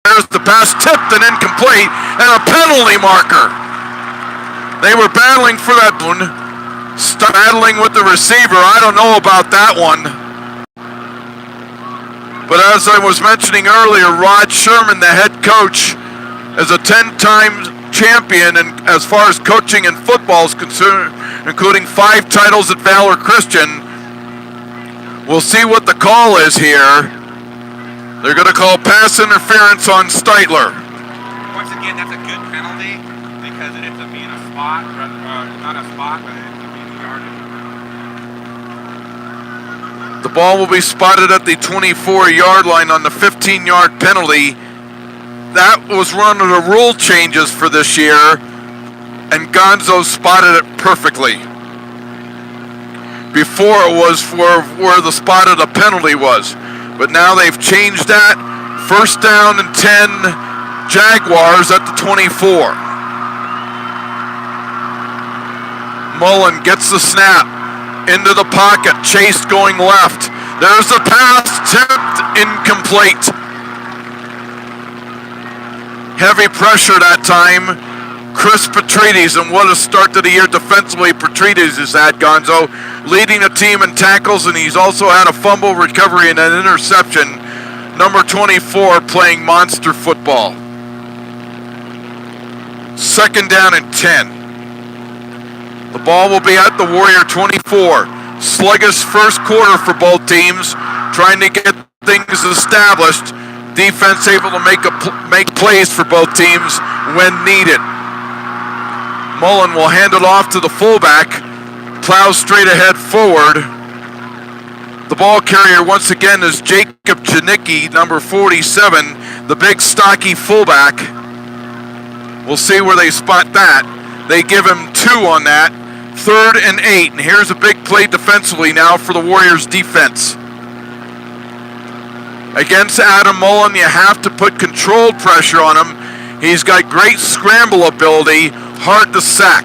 There's the pass tipped and incomplete, and a penalty marker. They were battling for that one, battling with the receiver. I don't know about that one. But as I was mentioning earlier, Rod Sherman, the head coach, is a 10-time champion and as far as coaching in football is concerned, including 5 titles at Valor Christian. We'll see what the call is here. They're going to call pass interference on Steitler. Once again, that's a good penalty because it ends up being a spot, not a spot, but it ends up being yardage. The ball will be spotted at the 24-yard line on the 15-yard penalty. That was one of the rule changes for this year, and Gonzo spotted it perfectly. Before it was for where the spot of the penalty was, but now they've changed that. First down and 10, Jaguars at the 24. Mullen gets the snap. Into the pocket, Chase going left. There's the pass, tipped, incomplete. Heavy pressure that time. Chris Petrides, and what a start to the year defensively Petrides has had, Gonzo. Leading the team in tackles, and he's also had a fumble recovery and an interception. Number 24 playing monster football. Second down and 10. The ball will be at the Warrior 24. Sluggish first quarter for both teams, trying to get things established. Defense able to make plays for both teams when needed. Mullen will hand it off to the fullback, plows straight ahead forward. The ball carrier once again is Jacob Janicki, number 47, the big stocky fullback. We'll see where they spot that. They give him 2 on that. 3rd and 8, and here's a big play defensively now for the Warriors defense. Against Adam Mullen, you have to put controlled pressure on him. He's got great scramble ability, hard to sack.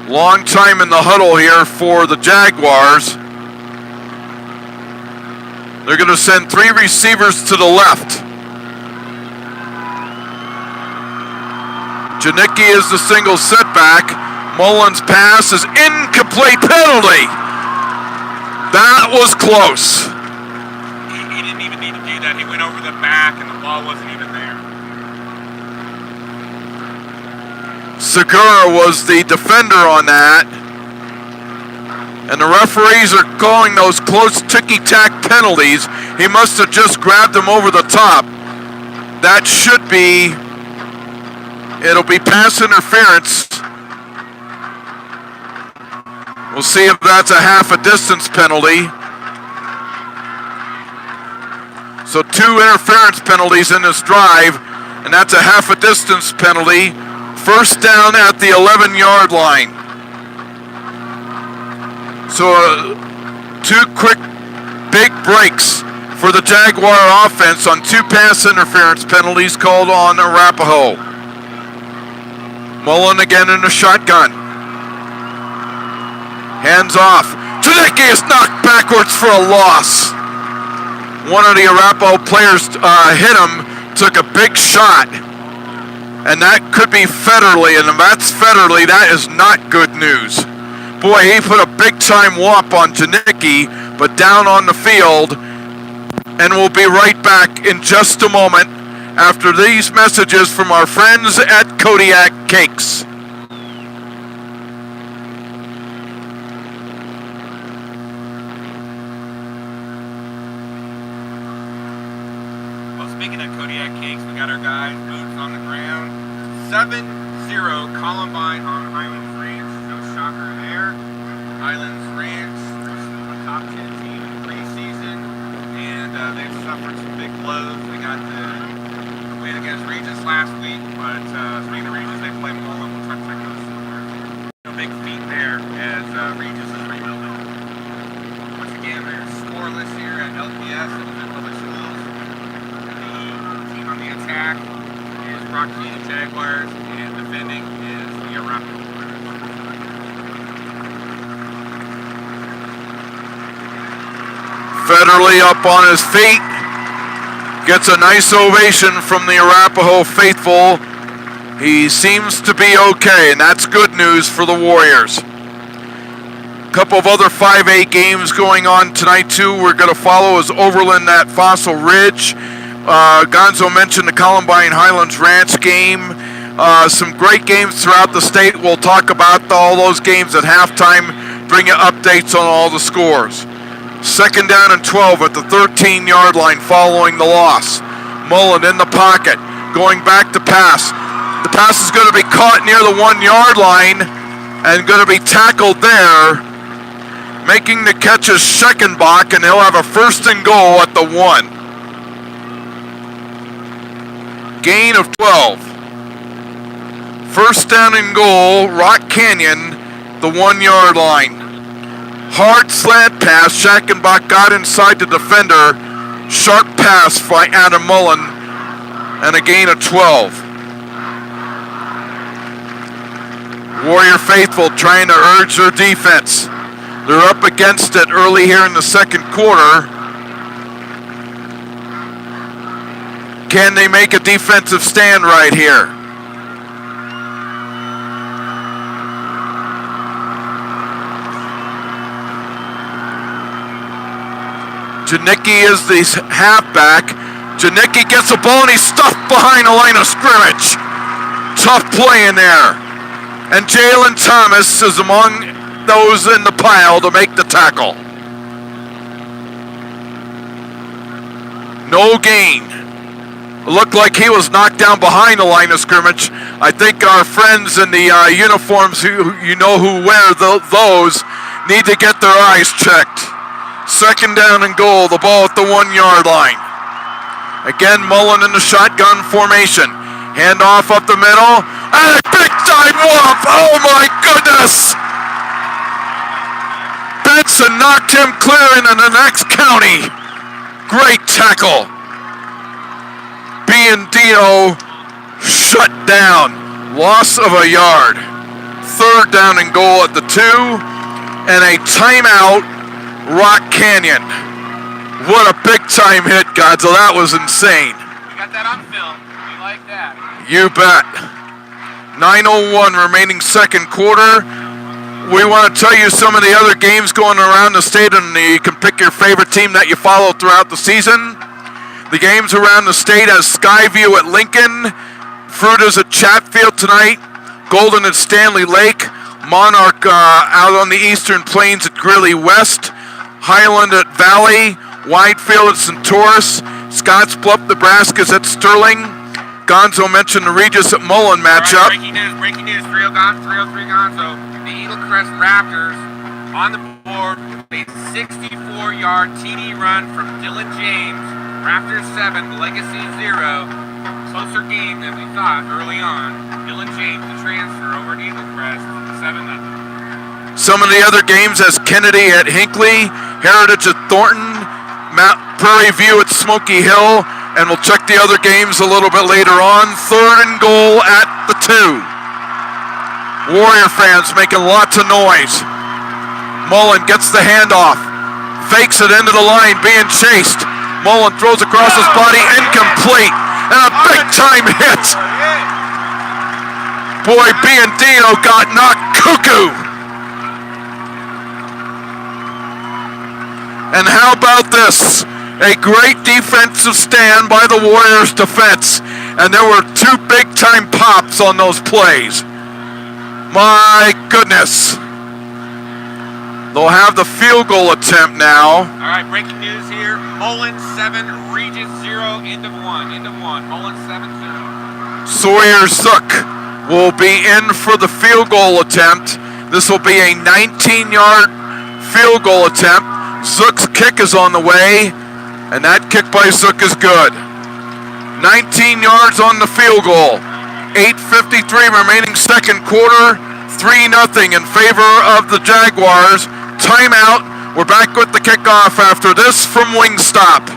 Long time in the huddle here for the Jaguars. They're going to send 3 receivers to the left. Janicki is the single setback. Mullen's pass is incomplete, penalty. That was close. He didn't even need to do that. He went over the back and the ball wasn't even there. Segura was the defender on that. And the referees are calling those close ticky-tack penalties. He must have just grabbed him over the top. That should be... It'll be pass interference. We'll see if that's a half a distance penalty. So 2 interference penalties in this drive, and that's a half a distance penalty. First down at the 11-yard line. So 2 quick big breaks for the Jaguar offense on 2 pass interference penalties called on Arapahoe. Mullen again in the shotgun. Hands off. Janicki is knocked backwards for a loss. One of the Arapahoe players hit him, took a big shot. And that could be Federley, and if that's Federley, that is not good news. Boy, he put a big-time whop on Janicki, but down on the field. And we'll be right back in just a moment after these messages from our friends at Kodiak Cakes. Well, speaking of Kodiak Cakes, we got our guys, boots on the ground. 7-0 Columbine on Highlands Ranch. No shocker there. Highlands Ranch, a top 10 team in preseason, and they've suffered some big blows. They got the win against Regis last week, but speaking of Regis, they play Mullen. We'll try to check those scores. No big feat there as Regis is rebuilding. Once again, they're scoreless here at LPS in the public schools. The team on the attack is Rock Canyon Jaguars, and defending is the Arapahoe. Federle up on his feet. Gets a nice ovation from the Arapahoe faithful. He seems to be okay, and that's good news for the Warriors. A couple of other 5A games going on tonight, too. We're going to follow as Overland at Fossil Ridge. Gonzo mentioned the Columbine Highlands Ranch game. Some great games throughout the state. We'll talk about all those games at halftime, bring you updates on all the scores. 2nd down and 12 at the 13-yard line following the loss. Mullen in the pocket, going back to pass. The pass is going to be caught near the 1-yard line and going to be tackled there. Making the catch is Scheckenbach, and he'll have a 1st and goal at the 1. Gain of 12. 1st down and goal, Rock Canyon, the 1-yard line. Hard slant pass, Scheckenbach got inside the defender. Sharp pass by Adam Mullen, and a gain of 12. Warrior faithful trying to urge their defense. They're up against it early here in the 2nd quarter. Can they make a defensive stand right here? Janicki is the halfback. Janicki gets the ball and he's stuffed behind the line of scrimmage. Tough play in there. And Jalen Thomas is among those in the pile to make the tackle. No gain. It looked like he was knocked down behind the line of scrimmage. I think our friends in the uniforms who wear those need to get their eyes checked. 2nd down and goal, the ball at the 1-yard line. Again, Mullen in the shotgun formation. Hand off up the middle. And a big time whoop! Oh my goodness! Benson knocked him clear into the next county. Great tackle. Biandino shut down. Loss of a yard. 3rd down and goal at the 2. And a timeout, Rock Canyon. What a big time hit, Godzilla. That was insane. We got that on film. We like that. You bet. 9:01 remaining 2nd quarter. We want to tell you some of the other games going around the state, and you can pick your favorite team that you follow throughout the season. The games around the state as Skyview at Lincoln, Fruita's at Chatfield tonight, Golden at Stanley Lake, Monarch out on the Eastern Plains at Greeley West, Highland at Valley, Widefield at Centaurus, Scottsbluff, Nebraska's at Sterling. Gonzo mentioned the Regis at Mullen matchup. Right, breaking news, 303 Gonzo. The Eagle Crest Raptors on the board with a 64-yard TD run from Dylan James. Raptors 7, Legacy 0. Closer game than we thought early on. Dylan James, the transfer over to Eagle Crest, 7-0. Some of the other games as Kennedy at Hinckley, Heritage at Thornton, Mount Prairie View at Smoky Hill, and we'll check the other games a little bit later on. 3rd and goal at the 2. Warrior fans making lots of noise. Mullen gets the handoff, fakes it into the line, being chased. Mullen throws across his body, incomplete, and a big time hit. Boy, Biandino got knocked cuckoo. And how about this? A great defensive stand by the Warriors defense. And there were 2 big-time pops on those plays. My goodness. They'll have the field goal attempt now. All right, breaking news here. Mullen 7, Regis 0, end of 1. Mullen 7-0. Sawyer Zook will be in for the field goal attempt. This will be a 19-yard field goal attempt. Zook's kick is on the way, and that kick by Zook is good. 19 yards on the field goal. 8:53 remaining 2nd quarter. 3-0 in favor of the Jaguars. Timeout. We're back with the kickoff after this from Wingstop.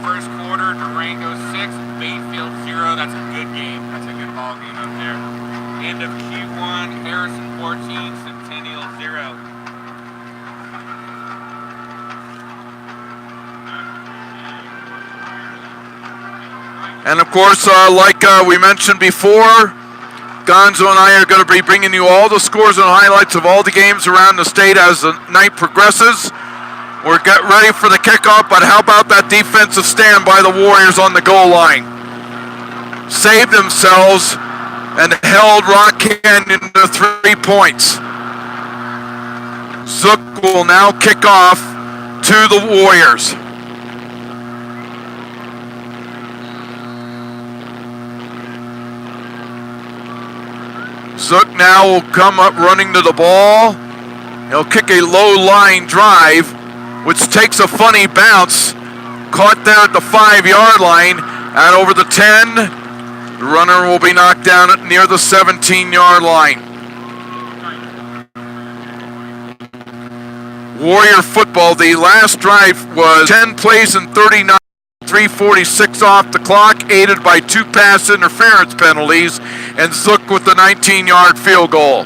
first quarter. Durango 6, Bayfield 0. That's a good game. That's a good ball game up there. End of Q1, Harrison 14, Centennial 0. And of course, like we mentioned before, Gonzo and I are going to be bringing you all the scores and highlights of all the games around the state as the night progresses. We're getting ready for the kickoff, but how about that defensive stand by the Warriors on the goal line? Saved themselves and held Rock Canyon to 3 points. Zook will now kick off to the Warriors. Zook now will come up running to the ball. He'll kick a low line drive, which takes a funny bounce. Caught there at the 5-yard line, at over the 10. The runner will be knocked down at near the 17-yard line. Warrior football, the last drive was 10 plays and 39. 3:46 off the clock, aided by 2 pass interference penalties, and Zook with the 19-yard field goal.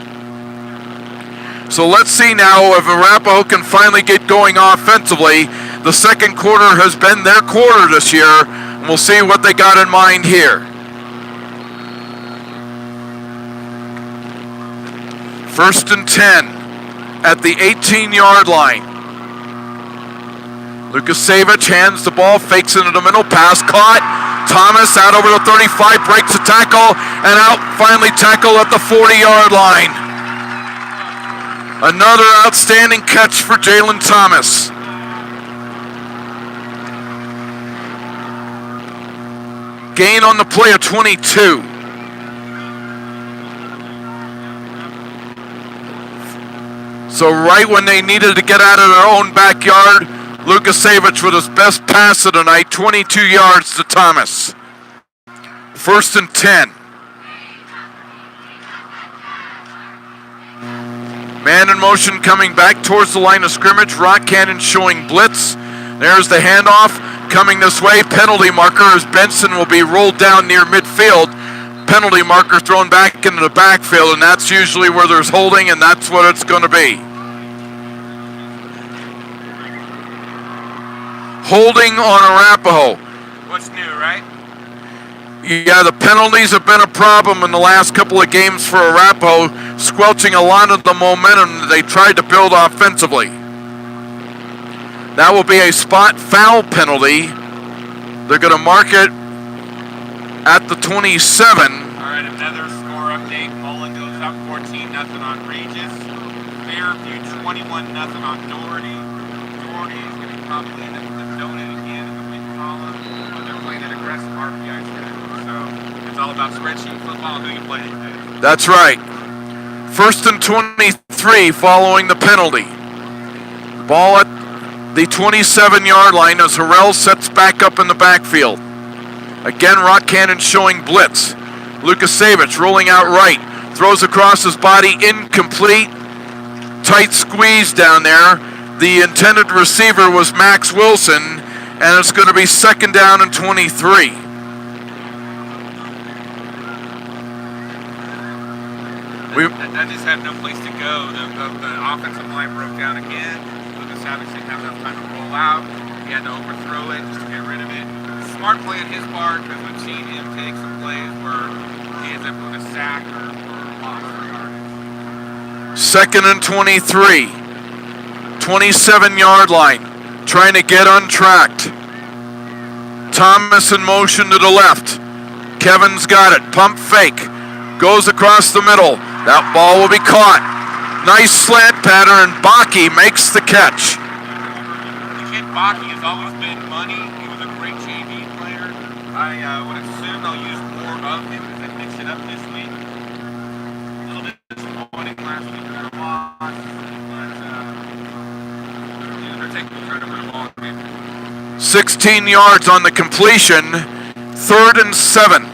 So let's see now if Arapahoe can finally get going offensively. The second quarter has been their quarter this year, and we'll see what they got in mind here. First and 10 at the 18-yard line. Lukasevich hands the ball, fakes into the middle, pass caught. Thomas out over the 35, breaks the tackle, and out finally tackle at the 40-yard line. Another outstanding catch for Jalen Thomas. Gain on the play of 22. So right when they needed to get out of their own backyard, Lukasevich with his best pass of the night, 22 yards to Thomas. First and 10. Man in motion coming back towards the line of scrimmage. Rock Canyon showing blitz. There's the handoff coming this way. Penalty marker as Benson will be rolled down near midfield. Penalty marker thrown back into the backfield, and that's usually where there's holding, and that's what it's going to be. Holding on Arapahoe. What's new, right? Yeah, the penalties have been a problem in the last couple of games for Arapahoe, squelching a lot of the momentum they tried to build offensively. That will be a spot foul penalty. They're going to mark it at the 27. All right, another score update. Mullen goes up 14-0 on Regis. Fairview 21-0 on Doherty. Doherty is going to probably end up with a donut again in the win column. But they're playing an aggressive RPI schedule. So it's all about spreadsheet football. Who you play today? That's right. First and 23 following the penalty. Ball at the 27-yard line as Harrell sets back up in the backfield. Again, Rock Canyon showing blitz. Lukasevich rolling out right. Throws across his body, incomplete. Tight squeeze down there. The intended receiver was Max Wilson, and it's going to be second down and 23. That just had no place to go. The offensive line broke down again. Lukasevich didn't have enough time to roll out. He had to overthrow it just to get rid of it. Smart play on his part, because we've seen him take some plays where he ends up with a sack or loss for yardage. Second and 23. 27-yard line. Trying to get untracked. Thomas in motion to the left. Kevin's got it. Pump fake. Goes across the middle. That ball will be caught. Nice slant pattern. Baki makes the catch. The kid Baki has always been money. He was a great JV player. I would assume they'll use more of him as they mix it up this week. A little bit disappointing last week in their loss, but they're taking the credit for the ball game. 16 yards on the completion. Third and 7.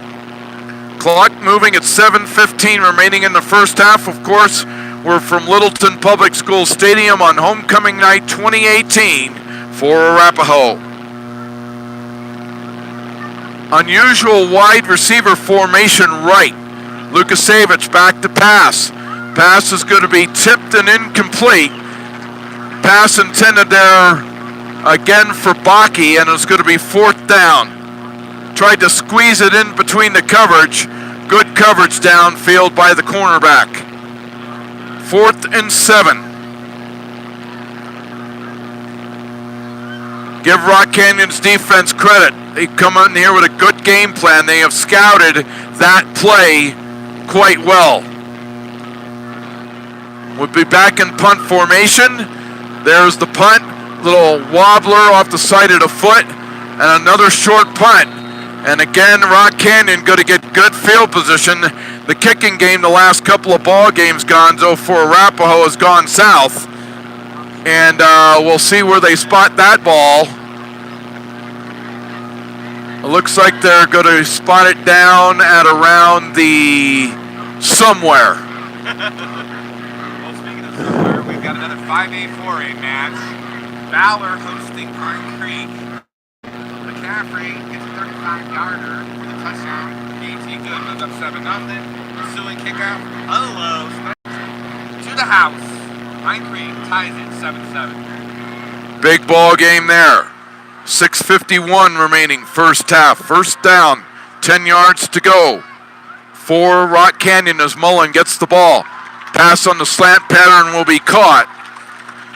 Clock moving at 7:15 remaining in the first half. Of course, we're from Littleton Public School Stadium on homecoming night 2018 for Arapahoe. Unusual wide receiver formation right. Lukasevich back to pass. Pass is going to be tipped and incomplete. Pass intended there again for Bakke, and it's going to be 4th down. Tried to squeeze it in between the coverage. Good coverage downfield by the cornerback. 4th and 7. Give Rock Canyon's defense credit. They come in here with a good game plan. They have scouted that play quite well. We'll be back in punt formation. There's the punt. Little wobbler off the side of the foot. And another short punt. And again, Rock Canyon going to get good field position. The kicking game the last couple of ball games, Gonzo, for Arapahoe has gone south. And we'll see where they spot that ball. It looks like they're going to spot it down at around the somewhere. Well, speaking of somewhere, we've got another 5A, 4A match. Valor hosting Pine Creek. McCaffrey gets a 35-yarder for the touchdown. AT Good moves up 7-0. Pursuing kickoff. Hello, to the house. Pine Creek ties it 7-7. Big ball game there. 6:51 remaining first half. First down, 10 yards to go. For Rock Canyon as Mullen gets the ball. Pass on the slant pattern will be caught.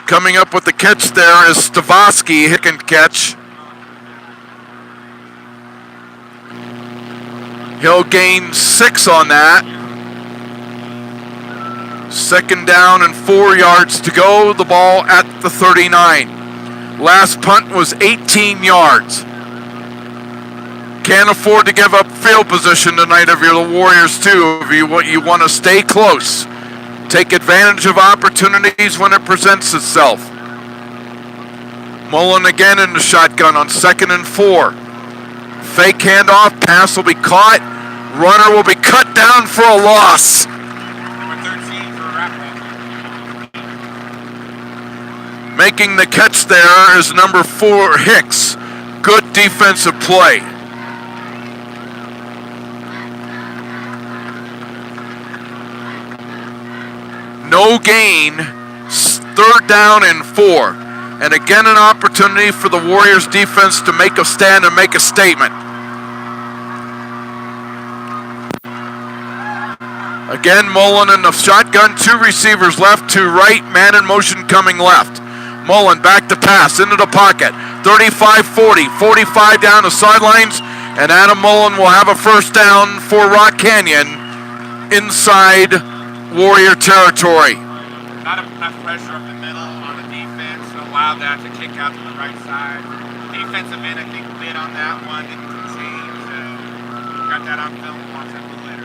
Coming up with the catch there is Stavosky. He can catch. He'll gain 6 on that. 2nd down and 4 yards to go. The ball at the 39. Last punt was 18 yards. Can't afford to give up field position tonight if you're the Warriors too. If you want to stay close. Take advantage of opportunities when it presents itself. Mullen again in the shotgun on 2nd and 4. Fake handoff, pass will be caught. Runner will be cut down for a loss. Number 13 for Arapahoe. Making the catch there is number 4, Hicks. Good defensive play. No gain, 3rd down and 4. And again, an opportunity for the Warriors defense to make a stand and make a statement. Again, Mullen in the shotgun, 2 receivers left, 2 right, man in motion coming left. Mullen back to pass into the pocket, 35-40, 45 down the sidelines, and Adam Mullen will have a first down for Rock Canyon inside Warrior territory. Not enough pressure up the middle on the defense to allow that to kick out to the right side. Defensive end, I think, bid on that one, didn't concede, so got that on film. Watch that one later.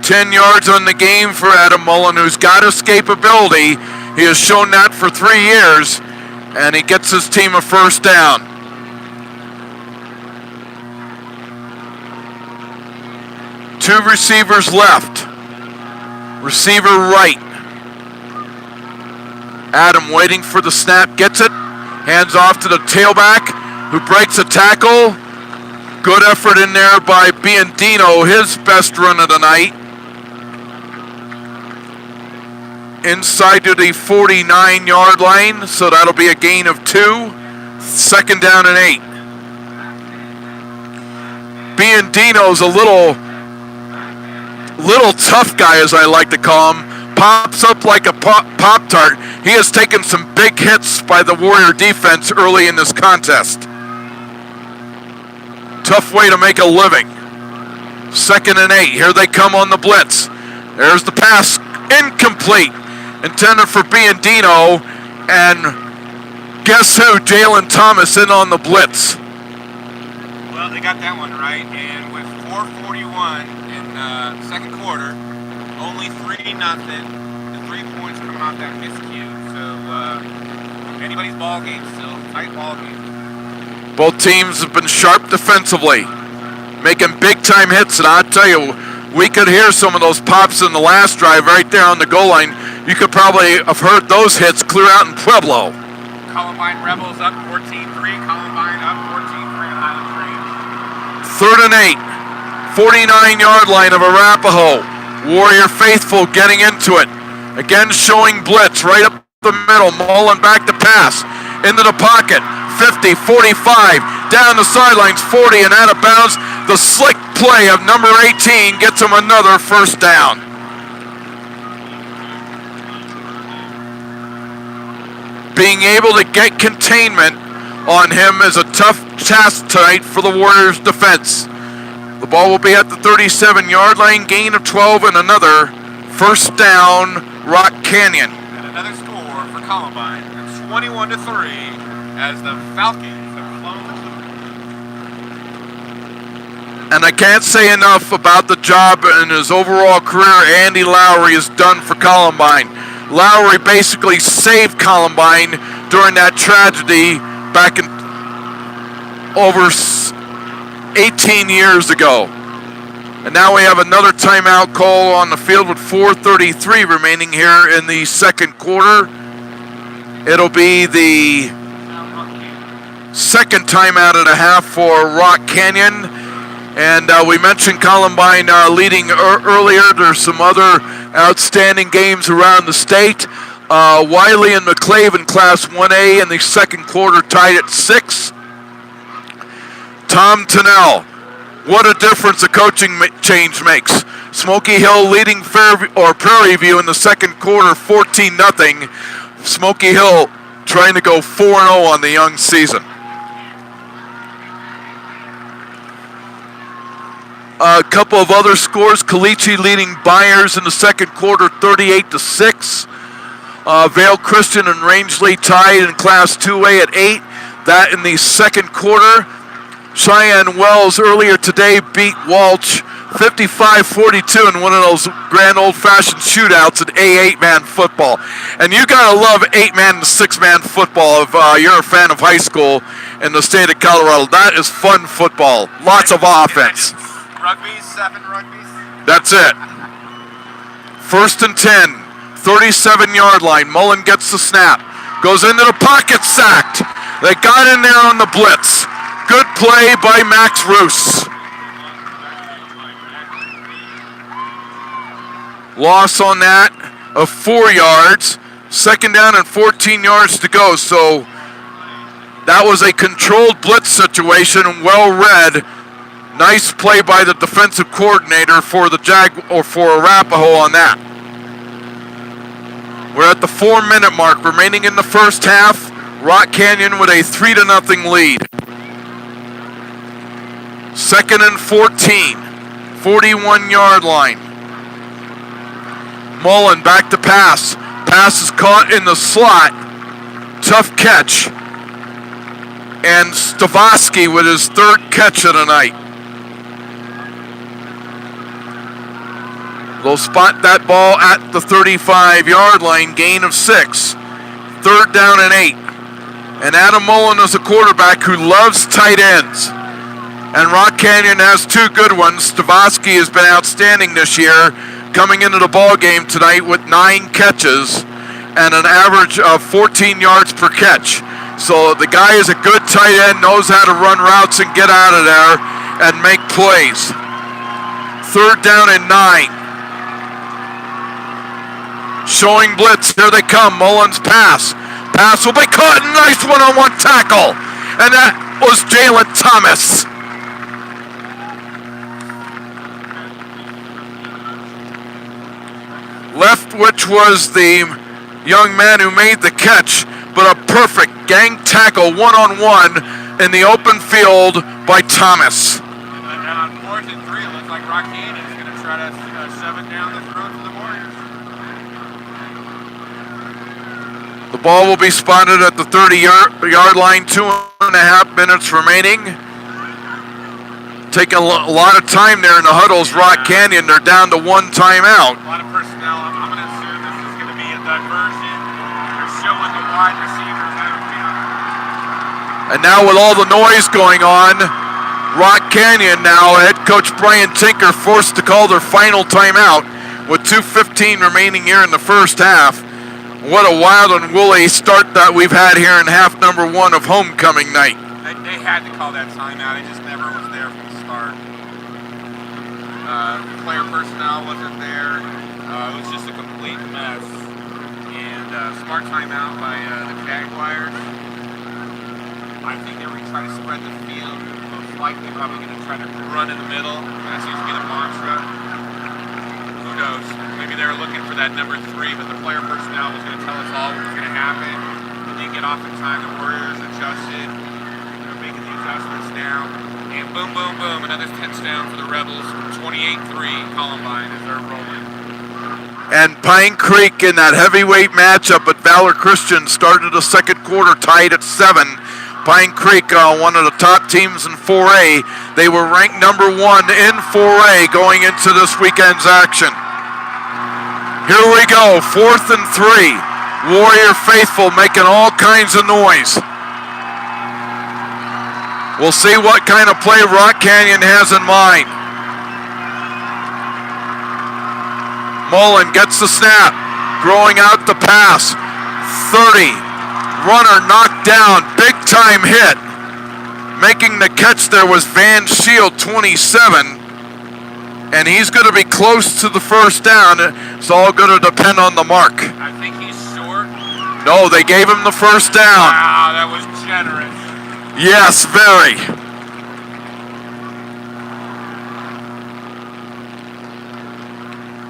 10 yards on the game for Adam Mullen, who's got escapability. He has shown that for 3 years, and he gets his team a first down. Two receivers left. Receiver right. Adam waiting for the snap, gets it. Hands off to the tailback, who breaks a tackle. Good effort in there by Biandino, his best run of the night. Inside to the 49-yard line, so that'll be a gain of 2. 2nd down and 8. Biandino's a little tough guy, as I like to call him. Pops up like a Pop-Tart. He has taken some big hits by the Warrior defense early in this contest. Tough way to make a living. 2nd and 8. Here they come on the blitz. There's the pass. Incomplete. Intended for Biandino. And guess who? Jalen Thomas in on the blitz. Well, they got that one right. And with 4:41 in the 2nd quarter, only 3-0. The 3 points coming off that miscue. So anybody's ball game still. Tight ball game. Both teams have been sharp defensively, making big-time hits, and I'll tell you, we could hear some of those pops in the last drive right there on the goal line. You could probably have heard those hits clear out in Pueblo. Columbine Rebels up 14-3. Columbine up 14-3 on Highland 3rd and 8. 49-yard line of Arapahoe. Warrior faithful getting into it. Again showing blitz right up the middle. Mullen back to pass. Into the pocket. 50, 45. Down the sidelines. 40 and out of bounds. The slick play of number 18 gets him another first down. Being able to get containment on him is a tough task tonight for the Warriors defense. The ball will be at the 37-yard line, gain of 12 and another first down, Rock Canyon. And another score for Columbine. It's 21-3 as the Falcons have flown the loop. And I can't say enough about the job in his overall career Andy Lowry has done for Columbine. Lowry basically saved Columbine during that tragedy back in over 18 years ago. And now we have another timeout call on the field with 4:33 remaining here in the second quarter. It'll be the second timeout and a half for Rock Canyon. And we mentioned Columbine leading earlier. There's some other outstanding games around the state. Wiley and McClave in Class 1A in the second quarter tied at 6. Tom Tennell, what a difference a coaching change makes. Smoky Hill leading Prairie View in the second quarter 14-0. Smoky Hill trying to go 4-0 on the young season. A couple of other scores. Caliche leading Byers in the second quarter 38-6. Vale Christian and Rangeley tied in Class 2A at 8. That in the second quarter. Cheyenne Wells earlier today beat Walsh 55-42 in one of those grand old-fashioned shootouts in A8-man football. And you gotta love 8-man and 6-man football if you're a fan of high school in the state of Colorado. That is fun football. Lots of offense. Rugbies, 7 rugbies. That's it. 1st and 10, 37-yard line. Mullen gets the snap. Goes into the pocket, sacked. They got in there on the blitz. Good play by Max Roos. Loss on that of 4 yards. 2nd down and 14 yards to go. So that was a controlled blitz situation and well read. Nice play by the defensive coordinator for the for Arapahoe on that. We're at the 4-minute mark remaining in the first half. Rock Canyon with a 3-0 lead. 2nd and 14, 41-yard line. Mullen back to pass. Pass is caught in the slot. Tough catch. And Stavosky with his 3rd catch of the night. They'll spot that ball at the 35-yard line, gain of 6. 3rd down and 8. And Adam Mullen is a quarterback who loves tight ends. And Rock Canyon has 2 good ones. Stavosky has been outstanding this year, coming into the ball game tonight with 9 catches and an average of 14 yards per catch. So the guy is a good tight end, knows how to run routes and get out of there and make plays. 3rd down and 9. Showing blitz, here they come. Mullen's pass. Pass will be caught. Nice one-on-one tackle. And that was Jalen Thomas. Left, which was the young man who made the catch, but a perfect gang tackle one-on-one in the open field by Thomas. And on 4th and 3, it looks like Rock Canyon is going to try to shove it down the throat for the Warriors. The ball will be spotted at the 30-yard line, 2.5 minutes remaining. Taking a lot of time there in the huddles. Rock Canyon, they're down to 1 timeout. A lot of personnel. I'm going to assume this is going to be a diversion. They're showing the wide receivers how to field. And now with all the noise going on, Rock Canyon now, head coach Brian Tinker forced to call their final timeout with 2:15 remaining here in the first half. What a wild and woolly start that we've had here in half number 1 of homecoming night. They had to call that timeout. It just never was there from the start. Player personnel wasn't there. It was just a complete mess. And smart timeout by the Jaguars. I think they were going to try to spread the field. Most likely probably going to try to run in the middle. That seems to be the mantra. Who knows? Maybe they were looking for that number 3, but the player personnel was going to tell us all what was going to happen. They didn't get off in time. The Warriors adjusted. They're making the adjustments now. And boom, boom, boom. Another touchdown for the Rebels. 28-3 Columbine as they're rolling. And Pine Creek in that heavyweight matchup, but Valor Christian started the second quarter tied at 7. Pine Creek, one of the top teams in 4A. They were ranked number 1 in 4A going into this weekend's action. Here we go, 4th and 3. Warrior faithful making all kinds of noise. We'll see what kind of play Rock Canyon has in mind. Mullen gets the snap, throwing out the pass. 30. Runner knocked down, big time hit. Making the catch there was Van Shield, 27. And he's going to be close to the first down. It's all going to depend on the mark. I think he's short. No, they gave him the first down. Wow, that was generous. Yes, very.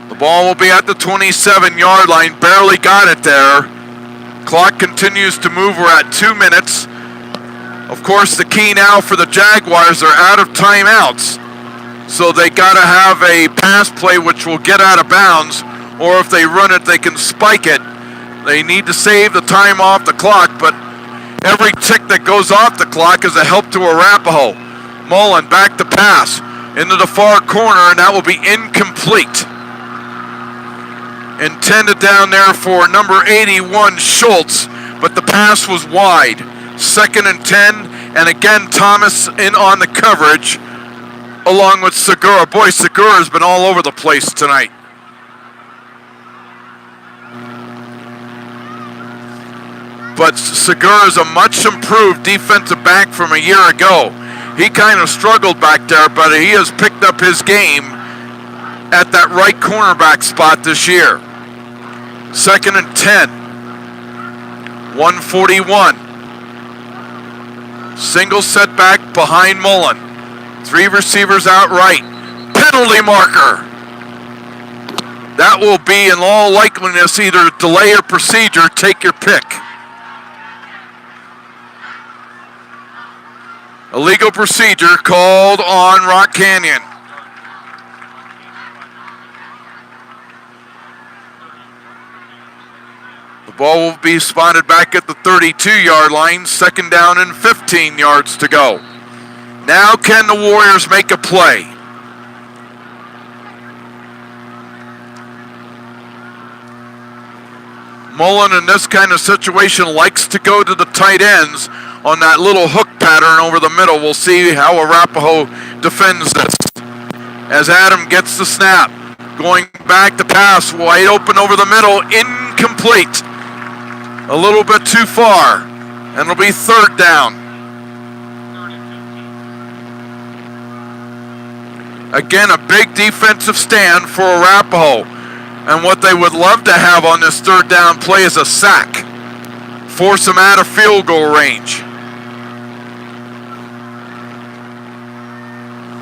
The ball will be at the 27-yard line. Barely got it there. Clock continues to move. We're at 2 minutes. Of course, the key now for the Jaguars, are out of timeouts. So they got to have a pass play which will get out of bounds, or if they run it, they can spike it. They need to save the time off the clock, but every tick that goes off the clock is a help to Arapahoe. Mullen back to pass into the far corner, and that will be incomplete. Intended down there for number 81, Schultz, but the pass was wide. 2nd and 10, and again Thomas in on the coverage along with Segura. Boy, Segura's been all over the place tonight. But Segura's a much improved defensive back from a year ago. He kind of struggled back there, but he has picked up his game at that right cornerback spot this year. 2nd and 10. 141. Single setback behind Mullen. 3 receivers out right. Penalty marker. That will be in all likeliness either delay or procedure. Take your pick. Illegal procedure called on Rock Canyon. The ball will be spotted back at the 32-yard line. 2nd down and 15 yards to go. Now can the Warriors make a play? Mullen in this kind of situation likes to go to the tight ends on that little hook pattern over the middle. We'll see how Arapahoe defends this. As Adam gets the snap, going back to pass, wide open over the middle, incomplete. A little bit too far, and it'll be 3rd down. Again, a big defensive stand for Arapahoe. And what they would love to have on this 3rd down play is a sack. Force them out of field goal range.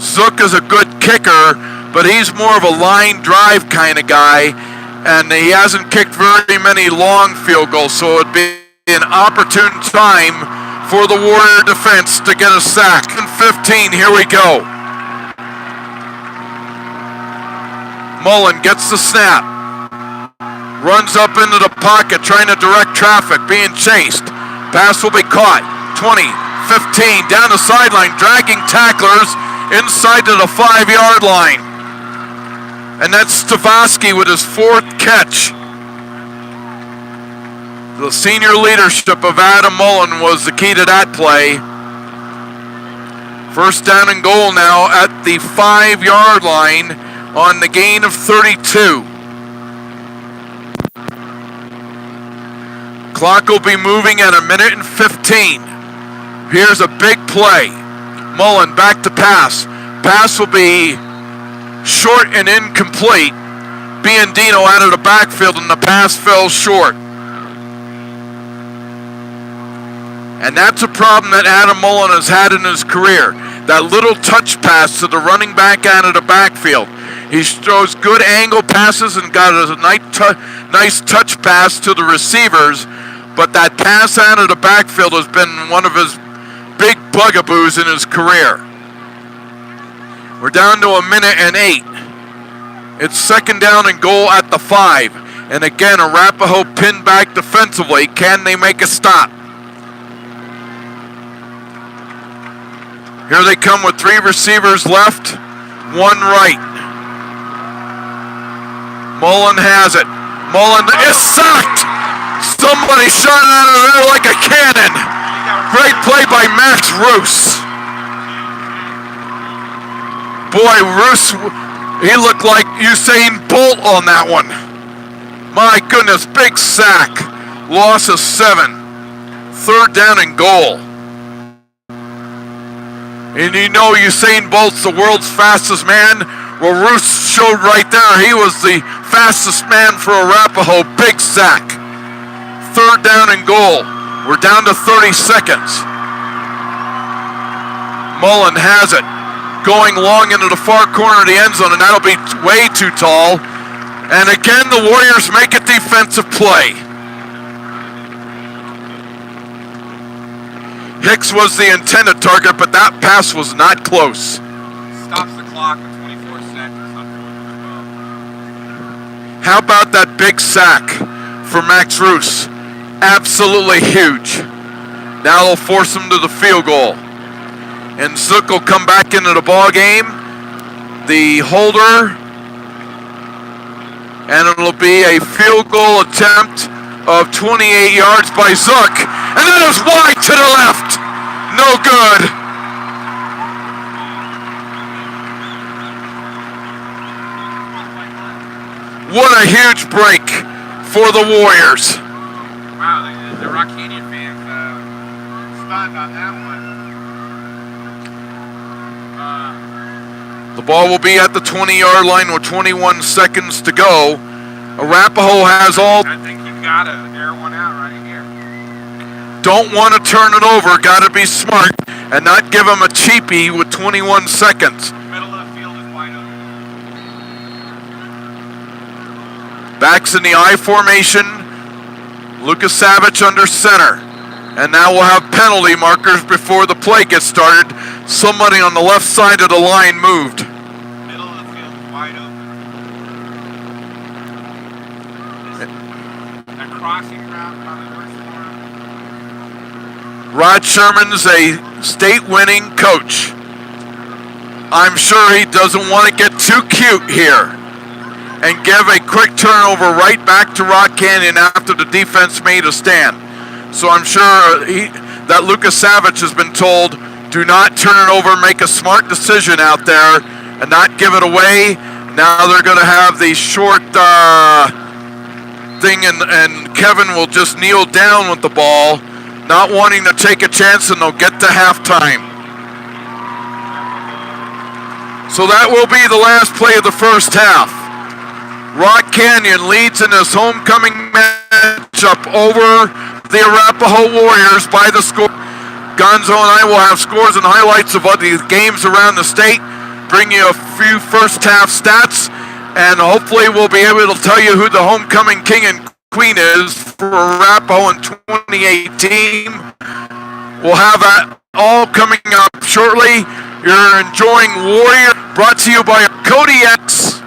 Zook is a good kicker, but he's more of a line drive kind of guy, and he hasn't kicked very many long field goals, so it would be an opportune time for the Warrior defense to get a sack. 15, here we go. Mullen gets the snap. Runs up into the pocket, trying to direct traffic, being chased. Pass will be caught. 20, 15, down the sideline, dragging tacklers inside to the 5-yard line. And that's Stavosky with his 4th catch. The senior leadership of Adam Mullen was the key to that play. 1st down and goal now at the 5-yard line on the gain of 32. Clock will be moving at 1 minute and 15. Here's a big play. Mullen back to pass. Pass will be short and incomplete. Biandino out of the backfield and the pass fell short. And that's a problem that Adam Mullen has had in his career. That little touch pass to the running back out of the backfield. He throws good angle passes and got a nice touch pass to the receivers, but that pass out of the backfield has been one of his big bugaboos in his career. We're down to 1:08. It's second down and goal at the 5. And again, Arapahoe pinned back defensively. Can they make a stop? Here they come with 3 receivers left, 1 right. Mullen has it. Mullen is sacked. Somebody shot out of there like a cannon. Great play by Max Roos. Boy, Roos, he looked like Usain Bolt on that one. My goodness, big sack. Loss of 7. Third down and goal. And you know Usain Bolt's the world's fastest man. Well, Roos showed right there he was the fastest man for Arapahoe. Big sack. Third down and goal. We're down to 30 seconds. Mullen has it. Going long into the far corner of the end zone, and that'll be way too tall. And again, the Warriors make a defensive play. Hicks was the intended target, but that pass was not close. Stops the clock at 24 seconds. How about that big sack for Max Roos? Absolutely huge. Now they'll force him to the field goal. And Zook will come back into the ball game. The holder. And it'll be a field goal attempt of 28 yards by Zook. And it is wide to the left. No good. What a huge break for the Warriors. Wow, the Rock Canyon fans stunned on that one. The ball will be at the 20-yard line with 21 seconds to go. Arapahoe has all. I think you gotta air one out right here. Don't want to turn it over. Got to be smart and not give him a cheapie with 21 seconds. Middle of the field is wide open. Backs in the I formation. Lucas Savage under center. And now we'll have penalty markers before the play gets started. Somebody on the left side of the line moved. Middle of the field is wide open. A crossing route probably works for him. Rod Sherman's a state-winning coach. I'm sure he doesn't want to get too cute here and give a quick turnover right back to Rock Canyon after the defense made a stand. So I'm sure that Lucas Savage has been told, do not turn it over, make a smart decision out there and not give it away. Now they're going to have the short thing and Kevin will just kneel down with the ball, not wanting to take a chance, and they'll get to halftime. So that will be the last play of the first half. Rock Canyon leads in this homecoming matchup over the Arapahoe Warriors by the score. Gonzo and I will have scores and highlights of the games around the state, bring you a few first half stats, and hopefully we'll be able to tell you who the homecoming king and queen is for Arapahoe in 2018. We'll have that all coming up shortly. You're enjoying Warrior, brought to you by Cody X.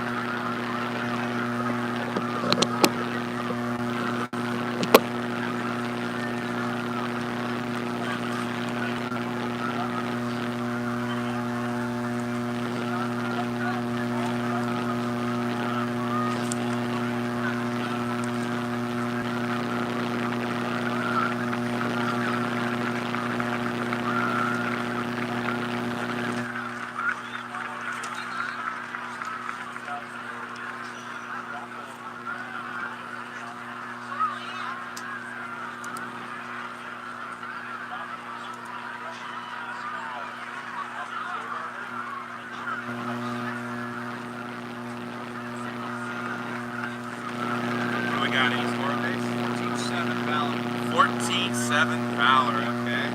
Fowler, okay.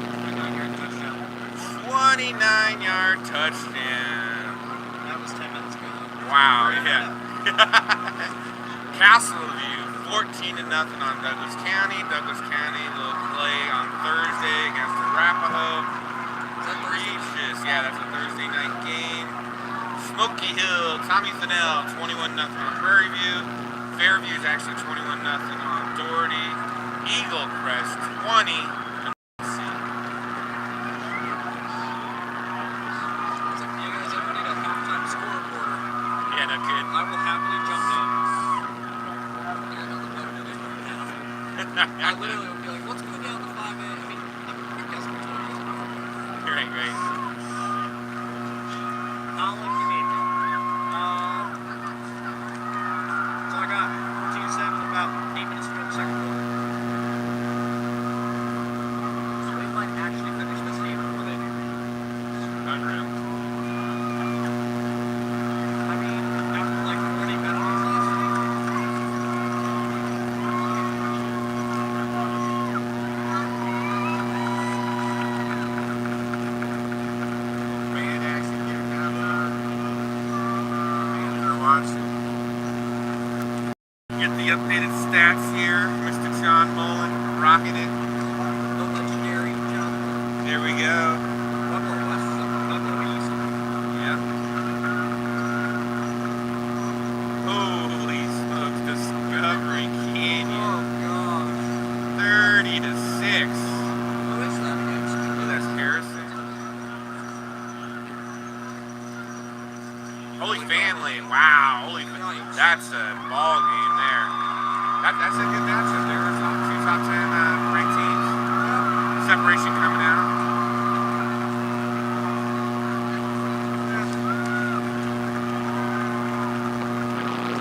29-yard touchdown. That was 10 minutes ago. Wow, yeah. Castleview, 14-0 on Douglas County. Douglas County will play on Thursday against Arapahoe. Regis, yeah, that's a Thursday night game. Smoky Hill, Tommy Fennell, 21-0 on Prairie View. Fairview is actually 21-0 on Doherty. Eagle Crest, 20. I will happily jump in. I literally will be like, what's going down the 5A? I mean, I'm guessing it's what it is. Great, great. How long do you need? That's all I got. 14-7, about 8 minutes to go in the second quarter. So we might actually finish this game before they do. Unreal. I mean, after like 40 penalties last week. Band action here, kind of fans are watching. Get the updated stats here. Mr. John Mullen rocking it. The legendary John. There we go. Pueblo West is up. Pueblo East. Yeah. Holy smokes, Discovery Canyon. Oh gosh. 30-6. Who is that against? Oh, that's Harrison. Holy Family. Wow. Holy. That's a ball game there. That's a good matchup there. There's two top 10 ranked teams. Separation coming out.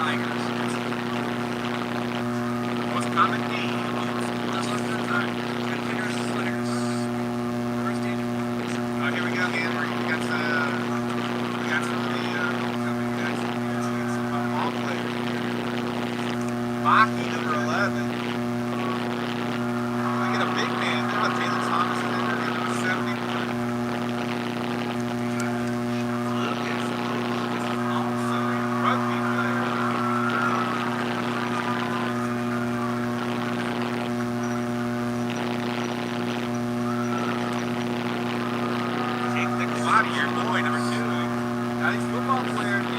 Tigers. What's common name? That's our good time. Good fingers, slitters. Where's Daniel? Oh, here we go again. We got some of the homecoming guys. It's some ball players here. Maki, number 11. I get a big man. How about Taylor Thomas in there? Number 71. Lucas is also a rugby player. Take the quad of your boy, number 2. Now these football players, man.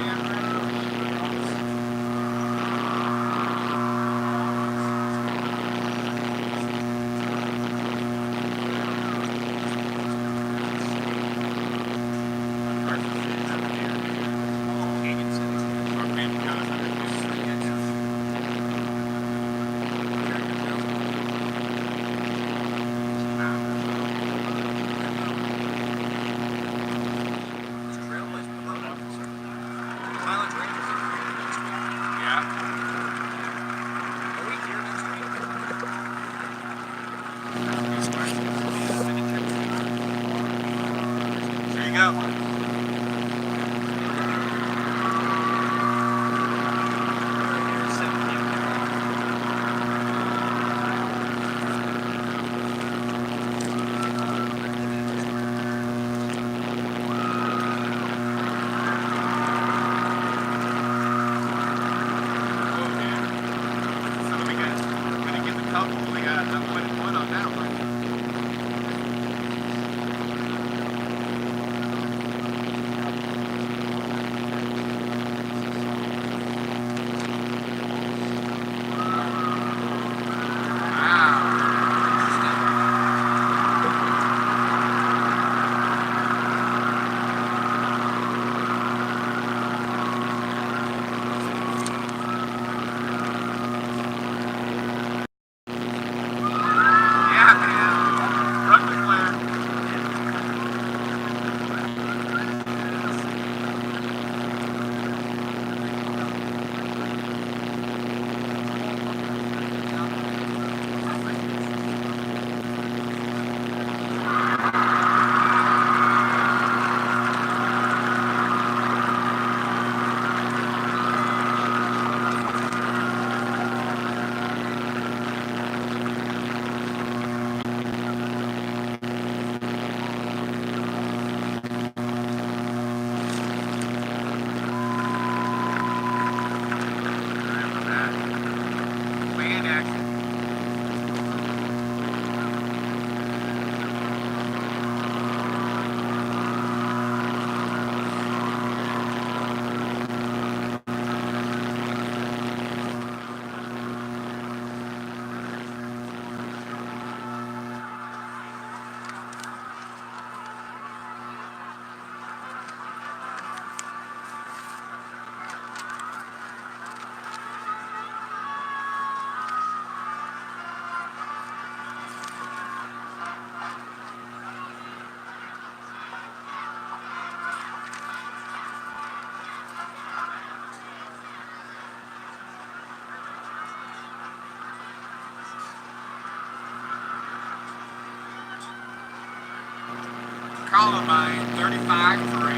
Columbine, 35-3.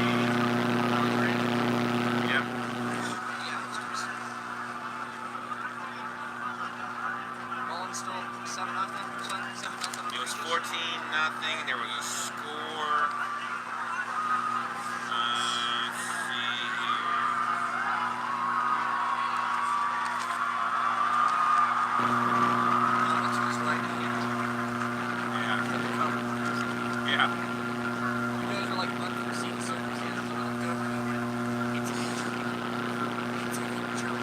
Yep. Rollins still 7-0. It was 14-0. There was a score. Let's see here. Yeah. You guys are like unforeseen circumstances. It's a joke.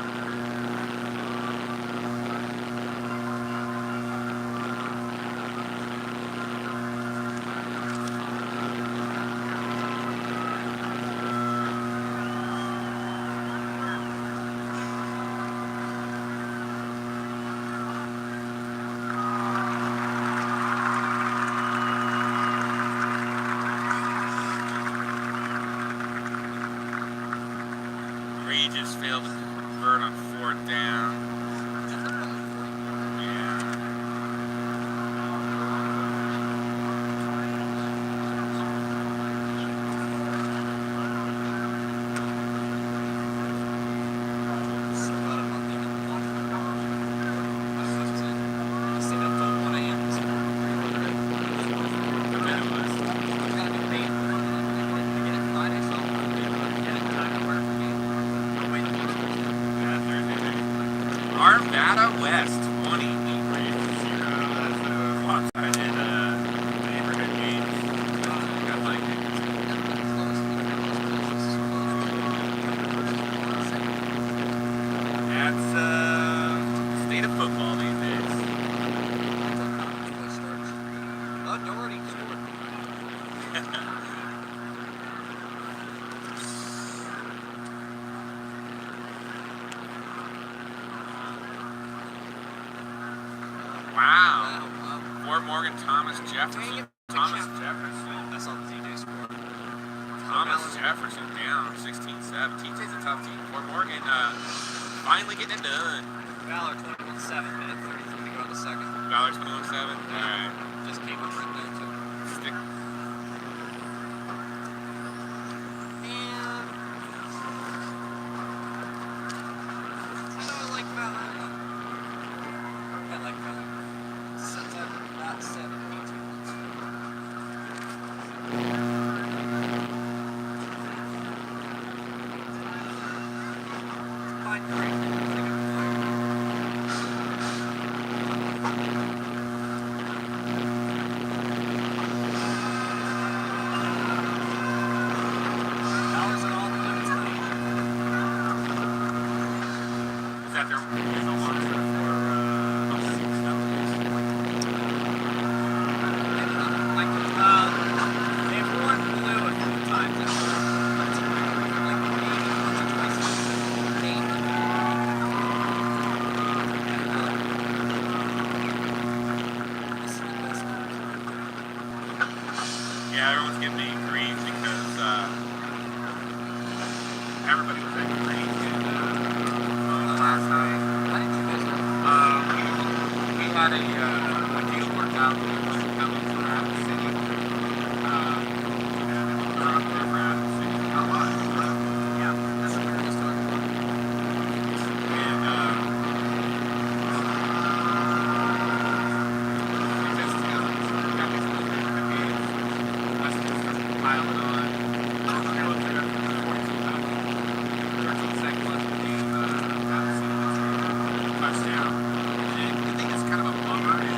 Regis failed to convert on 4th down. Yeah. Arvada West, 20. That's lopsided neighborhood games. I like it. That's state of football these days. Doherty scored. Wow. Fort Morgan, Thomas Jefferson. Thomas Jefferson. That's on the TJ score. Thomas Jefferson down 16-7. TJ's a tough team. Fort Morgan finally getting it done. Valor 21-7, minute 33 to go in the second. Valor 21-7. Alright. Just came up right there too. Stick. And I like Valor. I like Valor. Since I've not 7, 18 months. Fine, great. Valor's an all limits lead. Is that their official launcher for They've worn blue a few times. Yeah, everyone's getting me green because everybody was at green last night. We had a deal worked out with coming from Rapid City. Yeah, that's what we were just talking about. And touchdown. And the thing that's kind of a bummer is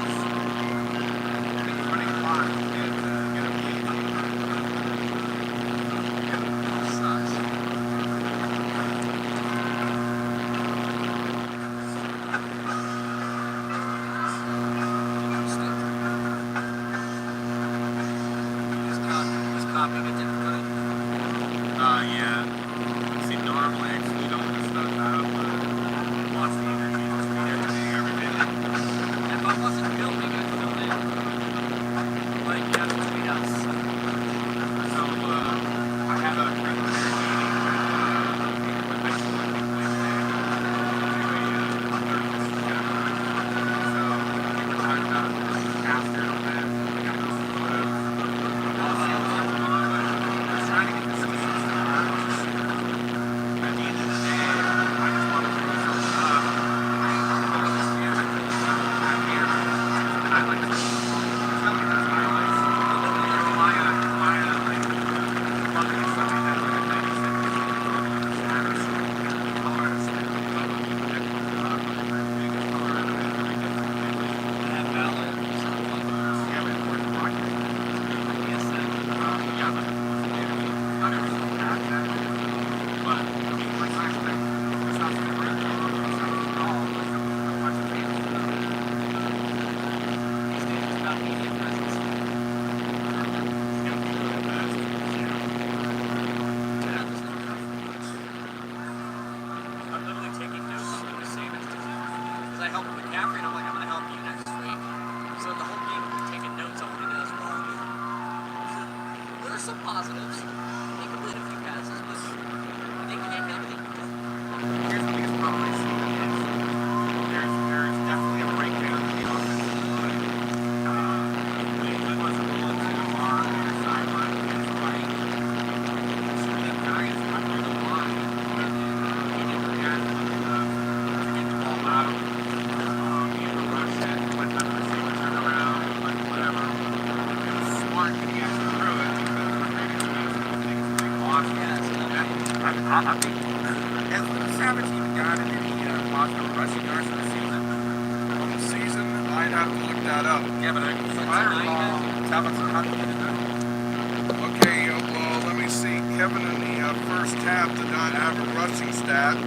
some positives. They complete a few passes, but they can't get anything. Here's the biggest problem I see is there's definitely a breakdown in the offense. When he wants to roll it too far on the sideline against right, some of the guys under the line he didn't react to get the ball out. He had to rush it, let the receiver turn around, like whatever. It was smart that he actually threw it because we're making some big losses. I think has Savage even got any positive rushing yards for the season? On the season, I'd have to look that up. Yeah, but I recall Savage, how did he do that? Okay, well, let me see. Kevin in the first half did not have a rushing stat.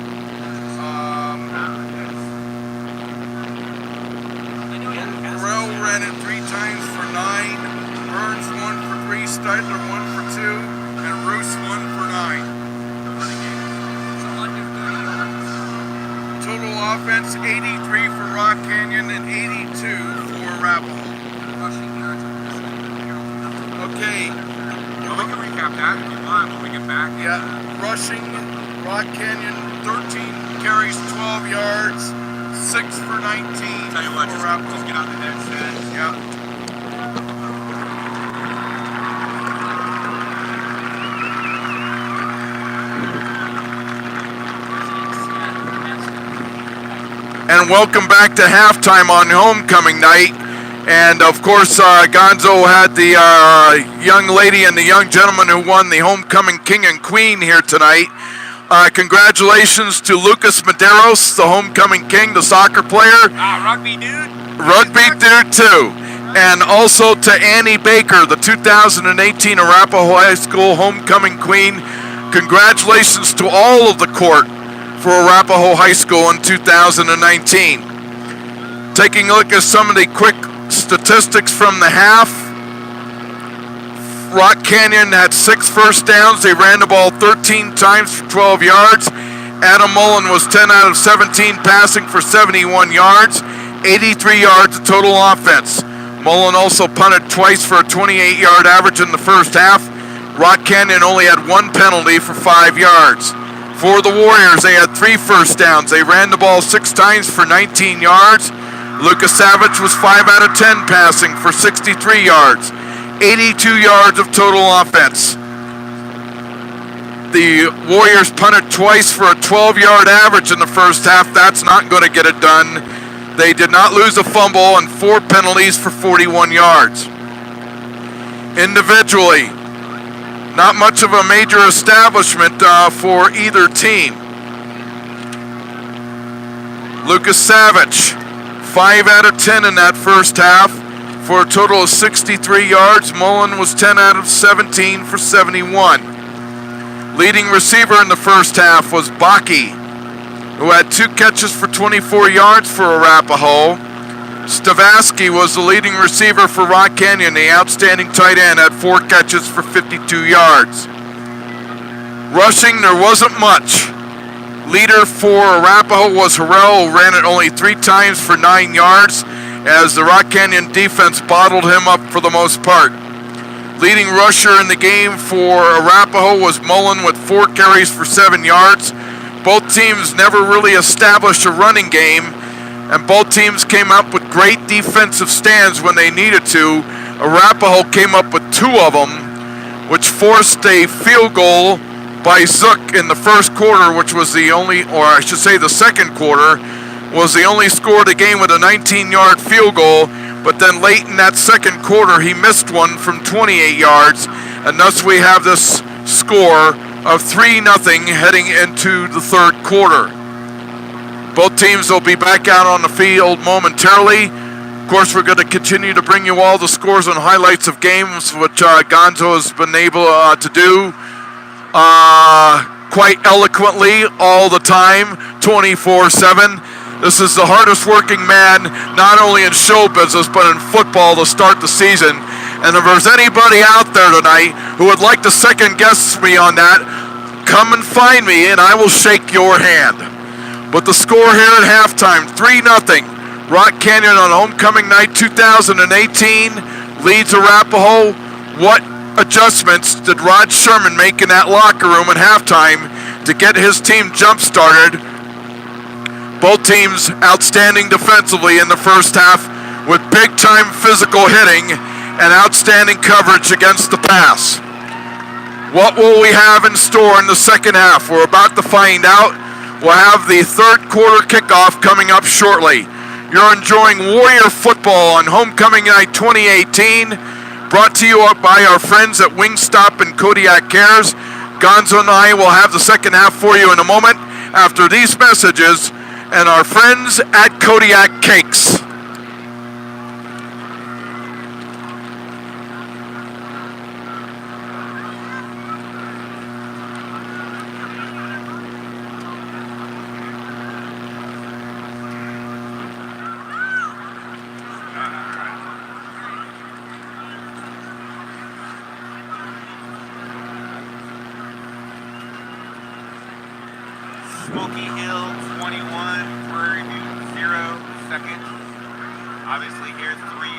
Burrell ran it 3 times for 9. Burns 1 for 3. Steidler 1 for 2. And Roos 1 for 9. So under 30 yards. Total offense 83 for Rock Canyon and 82 for Arapahoe. Rushing yards on this thing. Okay, Well, we can recap that if you want when we get back. yeah, rushing Rock Canyon 13 carries 12 yards, 6 for 19 Tell you what, for just Arapahoe. get on the headset. Yeah. And welcome back to halftime on homecoming night. And of course, Gonzo had the young lady and the young gentleman who won the homecoming king and queen here tonight. Congratulations to Lucas Medeiros, the homecoming king, the soccer player. Rugby dude. Rugby dude too. And also to Annie Baker, the 2018 Arapahoe High School homecoming queen. Congratulations to all of the court for Arapahoe High School in 2019. Taking a look at some of the quick statistics from the half. Rock Canyon had 6 first downs. They ran the ball 13 times for 12 yards. Adam Mullen was 10 out of 17 passing for 71 yards, 83 yards of total offense. Mullen also punted twice for a 28-yard average in the first half. Rock Canyon only had 1 penalty for 5 yards. For the Warriors, they had 3 first downs. They ran the ball 6 times for 19 yards. Lucas Savage was 5 out of 10 passing for 63 yards, 82 yards of total offense. The Warriors punted twice for a 12-yard average in the first half. That's not going to get it done. They did not lose a fumble and 4 penalties for 41 yards. Individually, not much of a major establishment for either team. Lucas Savage, 5 out of 10 in that first half for a total of 63 yards. Mullen was 10 out of 17 for 71. Leading receiver in the first half was Baki, who had 2 catches for 24 yards for Arapahoe. Stavaski was the leading receiver for Rock Canyon. The outstanding tight end had 4 catches for 52 yards. Rushing, there wasn't much. Leader for Arapahoe was Harrell, who ran it only 3 times for 9 yards, as the Rock Canyon defense bottled him up for the most part. Leading rusher in the game for Arapahoe was Mullen with 4 carries for 7 yards. Both teams never really established a running game, and both teams came up with great defensive stands when they needed to. Arapahoe came up with 2 of them, which forced a field goal by Zook in the first quarter, which was the only, or I should say the second quarter, was the only score of the game with a 19-yard field goal. But then late in that second quarter, he missed one from 28 yards, and thus we have this score of 3-0 heading into the third quarter. Both teams will be back out on the field momentarily. Of course, we're going to continue to bring you all the scores and highlights of games, which Gonzo has been able to do quite eloquently all the time, 24/7. This is the hardest working man, not only in show business, but in football to start the season. And if there's anybody out there tonight who would like to second guess me on that, come and find me and I will shake your hand. But the score here at halftime, 3-0. Rock Canyon on homecoming night 2018 leads Arapahoe. What adjustments did Rod Sherman make in that locker room at halftime to get his team jump-started? Both teams outstanding defensively in the first half with big-time physical hitting and outstanding coverage against the pass. What will we have in store in the second half? We're about to find out. We'll have the third quarter kickoff coming up shortly. You're enjoying Warrior football on Homecoming Night 2018, brought to you by our friends at Wingstop and Kodiak Cares. Gonzo and I will have the second half for you in a moment after these messages and our friends at Kodiak Cakes. Smoky Hill 21, Prairie View 0, second. Obviously here's 3-0,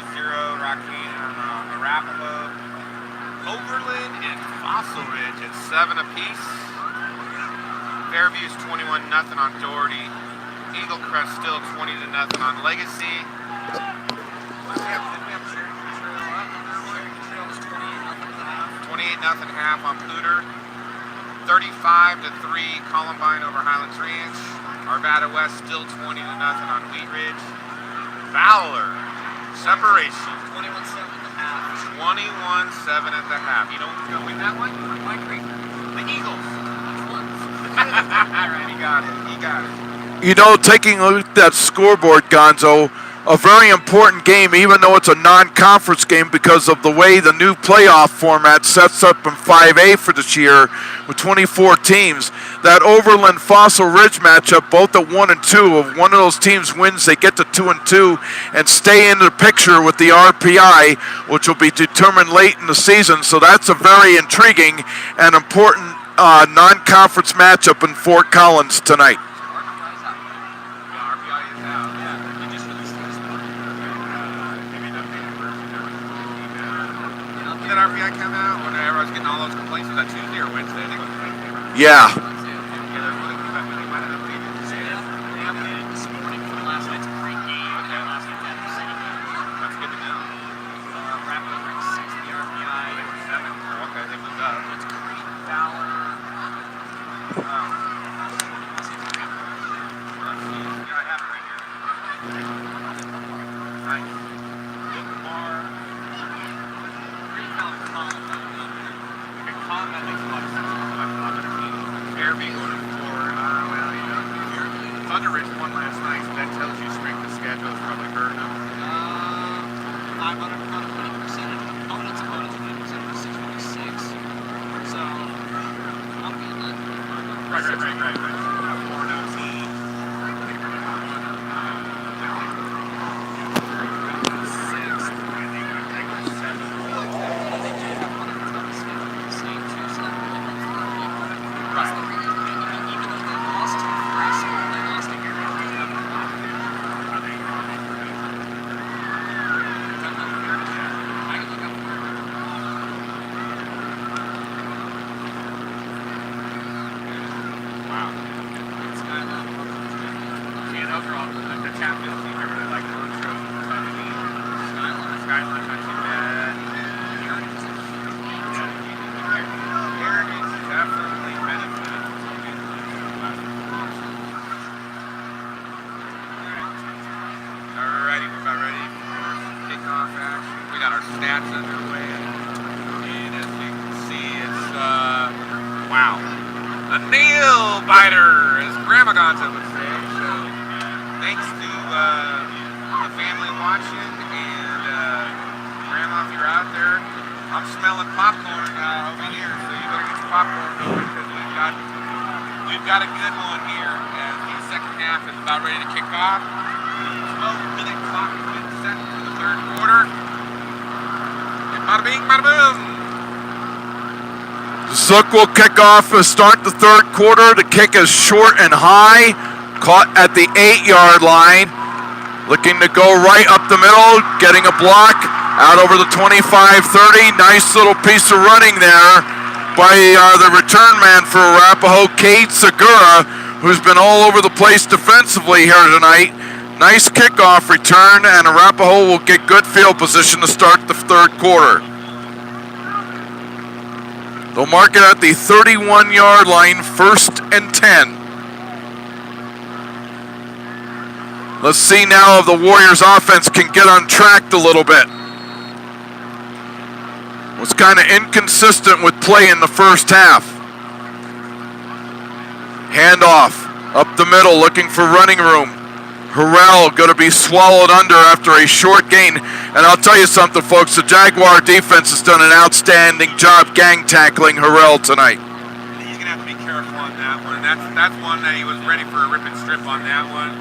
Rockin and Arapahoe. Overland and Fossil Ridge at 7 apiece. Fairview's 21-0 on Doherty. Eagle Crest still 20-0 on Legacy. What did we have? 28-0 half on Pluter. 35-3 Columbine over Highlands Ranch. Arvada West still 20-0 on Wheat Ridge. Fowler, separation. 21-7 at the half. 21-7 at the half. You know who's going to win that one? White Creek. The Eagles. Which ones? All right, he got it. He got it. You know, taking a look at that scoreboard, Gonzo, a very important game, even though it's a non-conference game because of the way the new playoff format sets up in 5A for this year with 24 teams. That Overland Fossil Ridge matchup, both at 1 and 2, if one of those teams wins, they get to 2 and 2 and stay in the picture with the RPI, which will be determined late in the season. So that's a very intriguing and important non-conference matchup in Fort Collins tonight. Did RPI come out when everyone's getting all those complaints? Was that Tuesday or Wednesday? I think it was Wednesday. Yeah. They updated this morning from last night's pre-game. Okay. Last night that was That's good to know. Rapids ranked 6th in the RPI. Okay, they moved up. It's Creek, Fowler. Yeah, I have it right here. Nice. Good bar. Creek, Fowler, Collins. Okay, Con, that makes a lot of sense. Fairview going to 4. Well, you know, Thunder Ridge won last night, so that tells you strength of schedule is probably hurting them. 500 winning percentage. Opponents winning percentage was 646. So, I'm getting it. Right. 4-0 team. Stats underway, and as you can see, it's wow, a nail biter, as Grandma Gonzo would say. So, thanks to the family watching, and Grandma, if you're out there, I'm smelling popcorn over here, so you better get your popcorn going because we've got a good one here. As the second half is about ready to kick off. 12-minute clock has been set for the third quarter. Bada bing, bada boom. Zook will kick off to start the third quarter. The kick is short and high, caught at the 8-yard line. Looking to go right up the middle, getting a block. Out over the 25-30. Nice little piece of running there by the return man for Arapahoe, Cade Segura, who's been all over the place defensively here tonight. Nice kickoff return, and Arapahoe will get good field position to start the third quarter. They'll mark it at the 31-yard line, 1st and 10. Let's see now if the Warriors offense can get untracked a little bit. Was kind of inconsistent with play in the first half. Handoff up the middle, looking for running room. Harrell going to be swallowed under after a short gain. And I'll tell you something, folks, the Jaguar defense has done an outstanding job gang tackling Harrell tonight. He's going to have to be careful on that one. That's one that he was ready for a rip and strip on that one.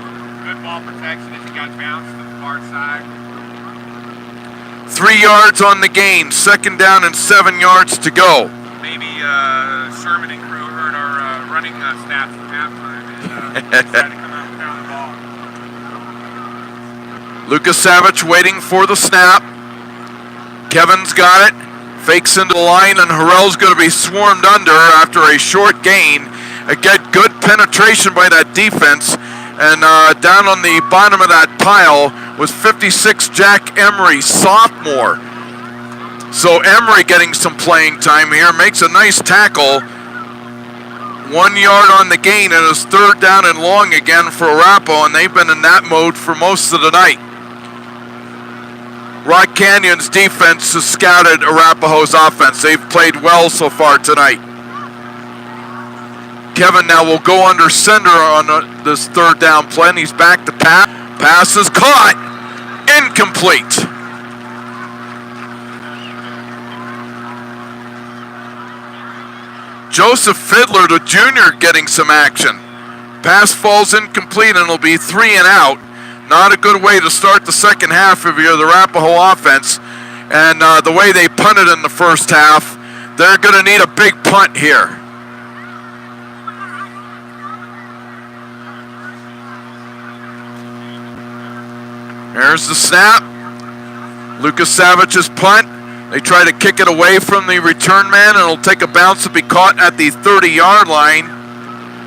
Good ball protection as he got bounced to the far side. 3 yards on the gain, 2nd down and 7 yards to go. Maybe Sherman and crew heard our running stats from halftime and decided to come out and pound the ball. Lucas Savage waiting for the snap. Kevin's got it. Fakes into the line, and Harrell's going to be swarmed under after a short gain. Again, good penetration by that defense. And down on the bottom of that pile was 56 Jack Emery, sophomore. So Emery getting some playing time here, makes a nice tackle. 1 yard on the gain, and it's 3rd down and long again for Arapahoe, and they've been in that mode for most of the night. Rock Canyon's defense has scouted Arapahoe's offense. They've played well so far tonight. Kevin now will go under center on this 3rd down play, and he's back to pass. Pass is caught. Incomplete. Joseph Fiddler, the junior, getting some action. Pass falls incomplete, and it'll be 3 and out. Not a good way to start the second half if you're the Arapahoe offense. And the way they punted in the first half, they're going to need a big punt here. There's the snap. Lucas Savage's punt. They try to kick it away from the return man, and it'll take a bounce to be caught at the 30-yard line.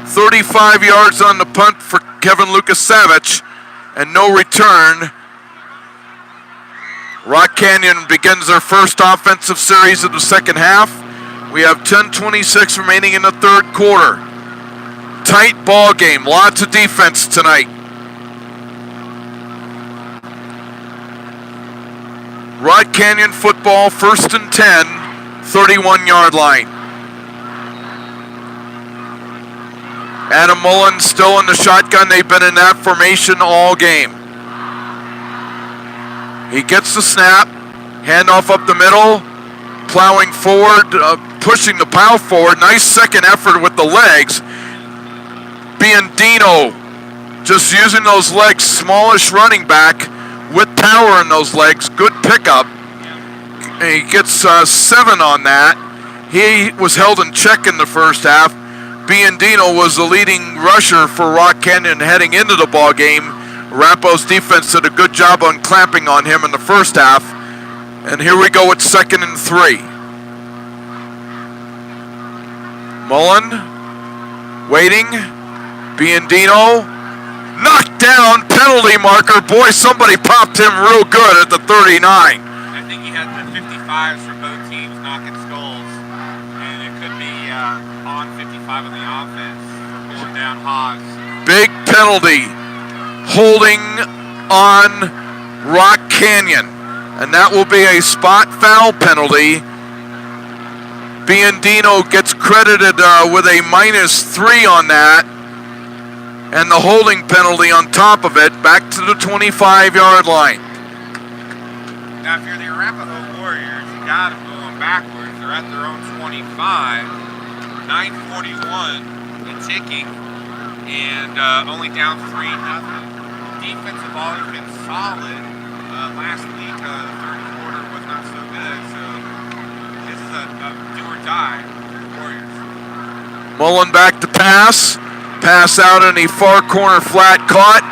35 yards on the punt for Kevin Lucas Savage, and no return. Rock Canyon begins their first offensive series of the second half. We have 10:26 remaining in the third quarter. Tight ball game, lots of defense tonight. Rock Canyon football, 1st and 10, 31-yard line. Adam Mullen still in the shotgun. They've been in that formation all game. He gets the snap, handoff up the middle, plowing forward, pushing the pile forward. Nice second effort with the legs. Biondino just using those legs, smallish running back with power in those legs. Good pickup. And he gets 7 on that. He was held in check in the first half. Biondino was the leading rusher for Rock Canyon heading into the ball game. Arapahoe's defense did a good job on clamping on him in the first half. And here we go with 2nd and 3. Mullen waiting. Biondino knocked down, penalty marker. Boy, somebody popped him real good at the 39. I think he had the 55s for both teams knocking skulls, and it could be on 55 of the offense for pulling down Hogs. Big penalty, holding on Rock Canyon, and that will be a spot foul penalty. Biondino gets credited with a -3 on that, and the holding penalty on top of it, back to the 25-yard line. Now, if you're the Arapahoe Warriors, you got them going backwards. They're at their own 25, 9:41 and ticking, and only down 3-0. Defense have always been solid. Last week, the third quarter was not so good, so this is a do or die for the Warriors. Mullen back to pass. Pass out in the far corner, flat caught.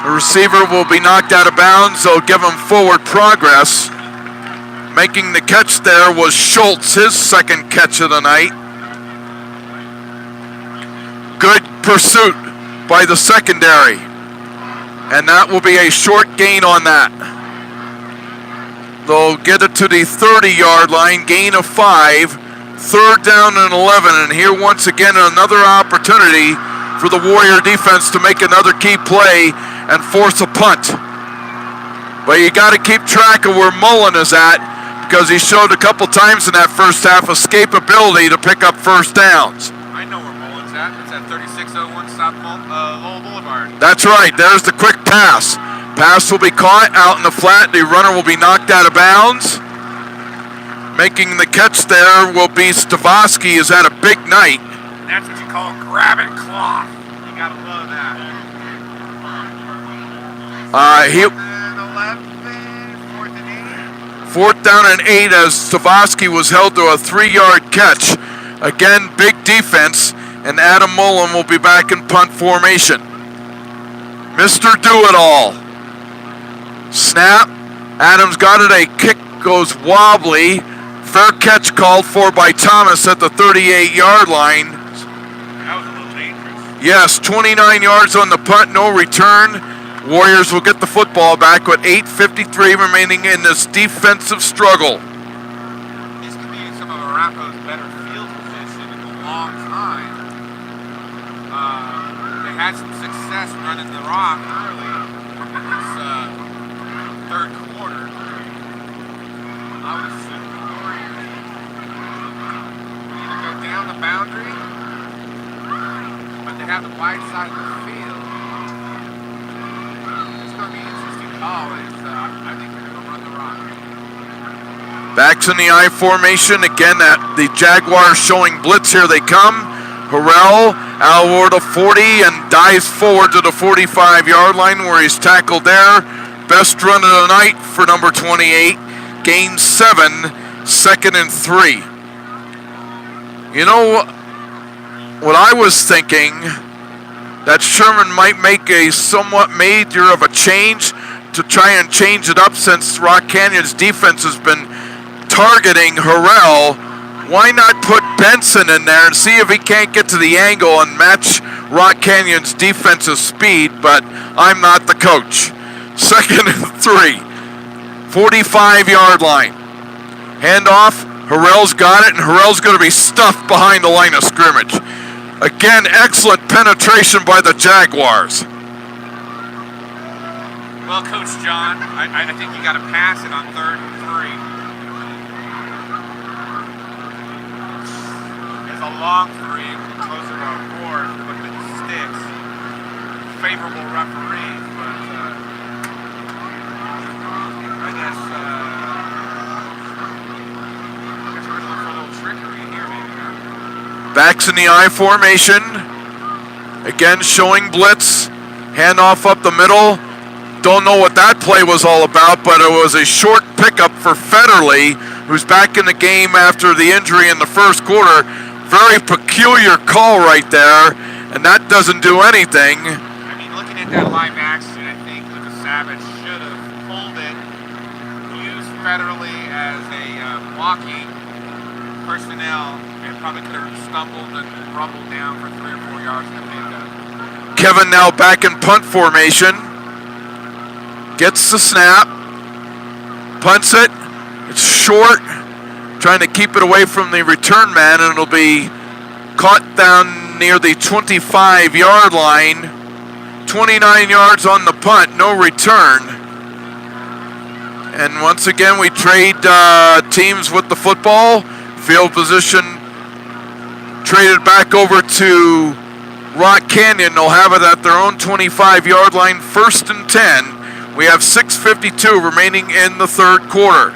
The receiver will be knocked out of bounds, so give him forward progress. Making the catch there was Schultz, his second catch of the night. Good pursuit by the secondary. And that will be a short gain on that. They'll get it to the 30-yard line, gain of 5, third down and 11. And here once again another opportunity for the Warrior defense to make another key play and force a punt. But you got to keep track of where Mullen is at, because he showed a couple times in that first half escapability to pick up first downs. I know where Mullen's at. It's at 3601 South Lowell Boulevard. That's right. There's the quick pass. Pass will be caught out in the flat. The runner will be knocked out of bounds. Making the catch there will be Stavosky. Is had a big night. That's what you call grabbing cloth. You gotta love that. Fourth down and 8 as Stavosky was held to a 3-yard catch. Again, big defense, and Adam Mullen will be back in punt formation. Mr. Do-It-All. Snap. Adams got it. A kick goes wobbly. Fair catch called for by Thomas at the 38-yard line. That was a little dangerous. Yes, 29 yards on the punt, no return. Warriors will get the football back with 8:53 remaining in this defensive struggle. This could be some of Arapahoe's better field position in a long time. They had some success running the rock early in this third quarter. I would assume the Warriors either go down the boundary, but they have the wide side of the field. I think they're going to run the rock. Backs in the I formation. Again, the Jaguars showing blitz. Here they come. Harrell, outward of 40 and dives forward to the 45-yard line where he's tackled there. Best run of the night for number 28. Gain 7, second and 3. You know what I was thinking? That Sherman might make a somewhat major of a change to try and change it up, since Rock Canyon's defense has been targeting Harrell. Why not put Benson in there and see if he can't get to the angle and match Rock Canyon's defensive speed? But I'm not the coach. Second and 3, 45-yard line. Handoff, Harrell's got it, and Harrell's going to be stuffed behind the line of scrimmage. Again, excellent penetration by the Jaguars. Well, Coach John, I think you got to pass it on 3rd and 3. It's a long 3, closer to a 4 with the sticks. Favorable referees, but I guess we're going to look for a little trickery here, maybe. Huh? Backs in the I formation. Again, showing blitz. Handoff up the middle. Don't know what that play was all about, but it was a short pickup for Federley, who's back in the game after the injury in the first quarter. Very peculiar call right there, and that doesn't do anything. I mean, looking at that live action, I think Lucas Savage should have pulled it, used Federley as a blocking personnel, and probably could have stumbled and rumbled down for 3 or 4 yards in the pickup. Kevin now back in punt formation. Gets the snap, punts it, it's short, trying to keep it away from the return man, and it'll be caught down near the 25-yard line. 29 yards on the punt, no return. And once again, we trade teams with the football. Field position traded back over to Rock Canyon. They'll have it at their own 25-yard line, 1st and 10. We have 6:52 remaining in the third quarter.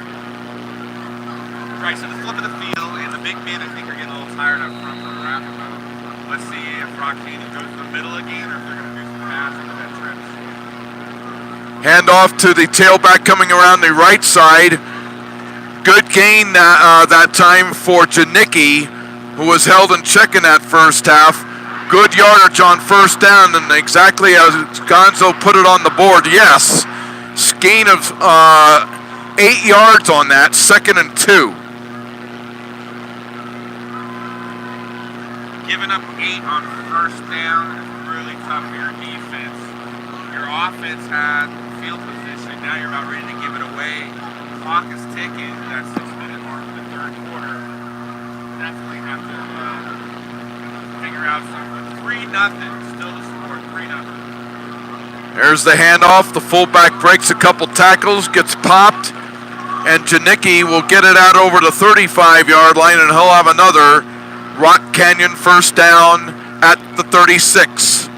Right, so the flip of the field and the big men, I think, are getting a little tired up front from Arapahoe. Let's see if Rock Canyon goes to the middle again, or if they're going to do some passing with that trips. Hand off to the tailback coming around the right side. Good gain that time for Janicki, who was held in check in that first half. Good yardage on first down, and exactly as Gonzo put it on the board, yes. Gain of 8 yards on that, 2nd and 2. Giving up 8 on first down is really tough for your defense. Your offense had field position. Now you're about ready to give it away. Clock is ticking. That 6-minute mark in the third quarter. Definitely have to figure out something. 3-0. Still the score. 3-0. There's the handoff. The fullback breaks a couple tackles, gets popped, and Janicki will get it out over the 35-yard line, and he'll have another Rock Canyon first down at the 36.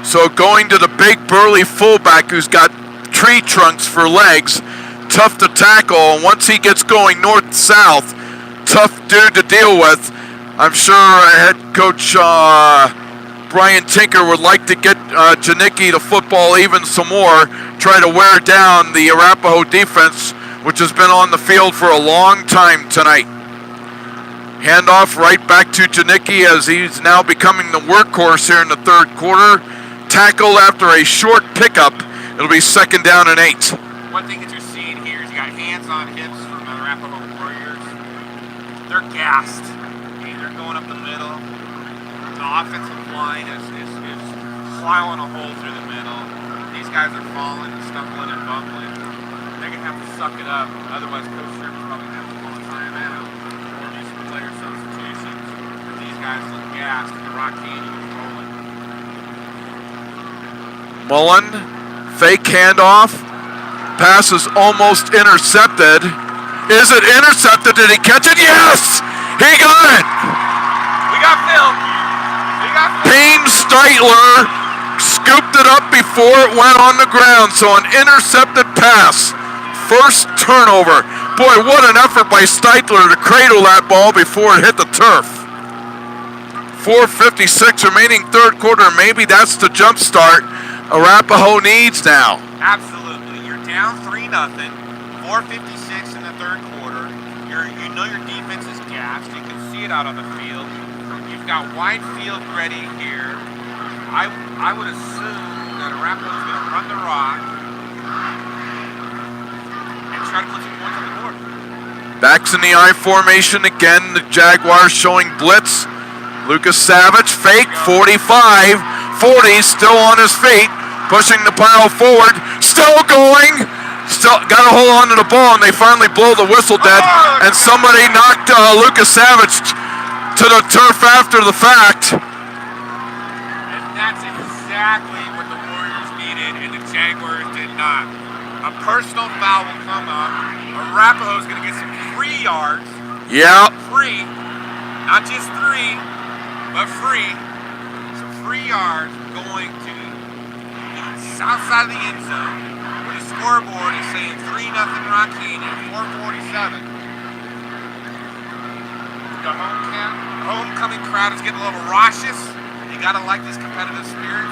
So going to the big burly fullback who's got tree trunks for legs, tough to tackle, and once he gets going north-south, tough dude to deal with. I'm sure head coach Brian Tinker would like to get Janicki the football even some more, try to wear down the Arapahoe defense, which has been on the field for a long time tonight. Handoff right back to Janicki as he's now becoming the workhorse here in the third quarter. Tackle after a short pickup. It'll be 2nd down and 8. One thing that you're seeing here is you got hands on hips from the Arapahoe Warriors. They're gassed. Okay, they're going up the middle. The offensive line is plowing a hole through the middle. These guys are falling and stumbling and bumbling. They're going to have to suck it up. Otherwise, Coach Sherman's probably going to have to call a timeout or do some player substitutions. But these guys look gassed and the Rock Canyon is rolling. Mullen, fake handoff. Pass is almost intercepted. Is it intercepted? Did he catch it? Yes! He got it! We got Phil. Payne Steitler scooped it up before it went on the ground. So an intercepted pass. First turnover. Boy, what an effort by Steitler to cradle that ball before it hit the turf. 4:56 remaining third quarter. Maybe that's the jump start Arapahoe needs now. Absolutely. You're down 3-0. 4:56 in the third quarter. You know your defense is gassed. You can see it out on the field. You've got wide field ready here. I would assume that Arapahoe's going to run the rock and try to put some points on the board. Backs in the I formation again. The Jaguars showing blitz. Lucas Savage, fake, 45, 40, still on his feet, pushing the pile forward, still going, still got to hold on to the ball, and they finally blow the whistle dead, and somebody knocked Lucas Savage to the turf after the fact. And that's exactly what the Warriors needed, and the Jaguars did not. A personal foul will come up. Arapahoe's going to get some free yards. Yeah. Free, not just 3, but free. Some free yards going to the south side of the end zone, where the scoreboard is saying 3-0 Rock Canyon, 4:47. The homecoming crowd is getting a little raucous. You gotta like this competitive spirit.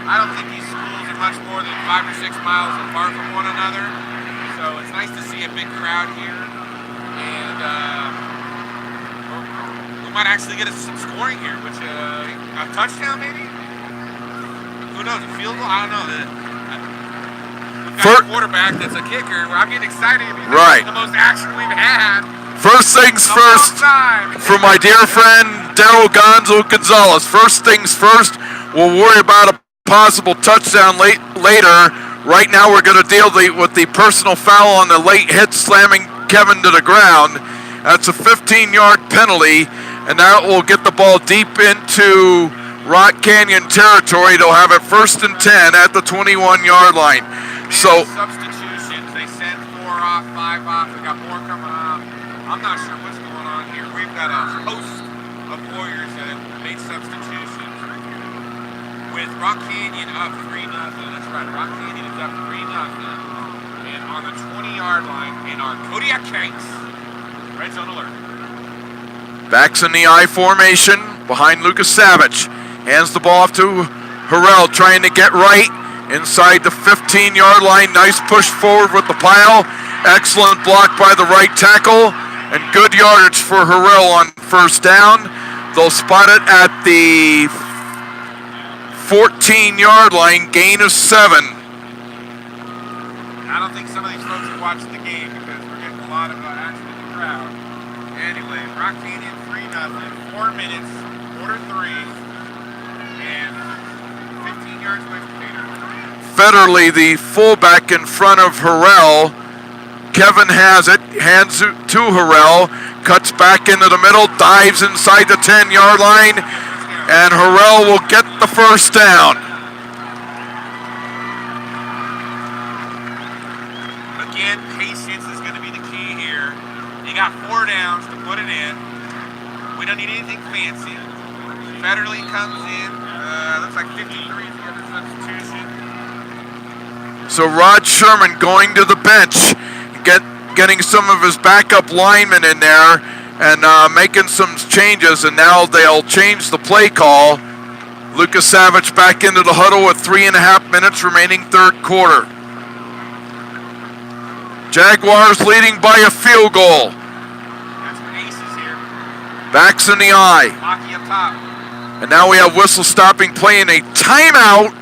I don't think these schools are much more than 5 or 6 miles apart from one another. So it's nice to see a big crowd here. And we might actually get some scoring here, which a touchdown maybe? Who knows, a field goal? I don't know. We've got a quarterback that's a kicker. I'm getting excited because right. It's the most action we've had. First things first, for my dear friend Daryl Gonzalez. First things first, we'll worry about a possible touchdown later. Right now we're going to deal with the personal foul on the late hit, slamming Kevin to the ground. That's a 15-yard penalty, and that will get the ball deep into Rock Canyon territory. They'll have it 1st and 10 at the 21-yard line. So substitutions, they sent 4 off, 5 off. We got more coming off. I'm not sure what's going on here. We've got a host of Warriors that have made substitutions. With Rock Canyon up 3-0. That's right, Rock Canyon is up 3-0. And on the 20-yard line in our Kodiak Kanks, red zone alert. Backs in the I formation behind Lucas Savage. Hands the ball off to Harrell, trying to get right inside the 15-yard line. Nice push forward with the pile. Excellent block by the right tackle. And good yardage for Harrell on first down. They'll spot it at the 14-yard line, gain of 7. I don't think some of these folks are watching the game because we're getting a lot of action in the crowd. Anyway, Rock Canyon 3-0, 4 minutes, quarter 3, and 15 yards away from Tater. Federley, the fullback in front of Harrell. Kevin has it, hands it to Harrell, cuts back into the middle, dives inside the 10-yard line, and Harrell will get the first down. Again, patience is going to be the key here. You got 4 downs to put it in. We don't need anything fancy. Federley comes in. Looks like 53 is the other substitution. So Rod Sherman going to the bench, getting some of his backup linemen in there and making some changes, and now they'll change the play call. Lucas Savage back into the huddle with 3.5 minutes remaining, third quarter. Jaguars leading by a field goal. That's what Aces here. Backs in the eye. Hockey up top. And now we have whistle stopping play and a timeout,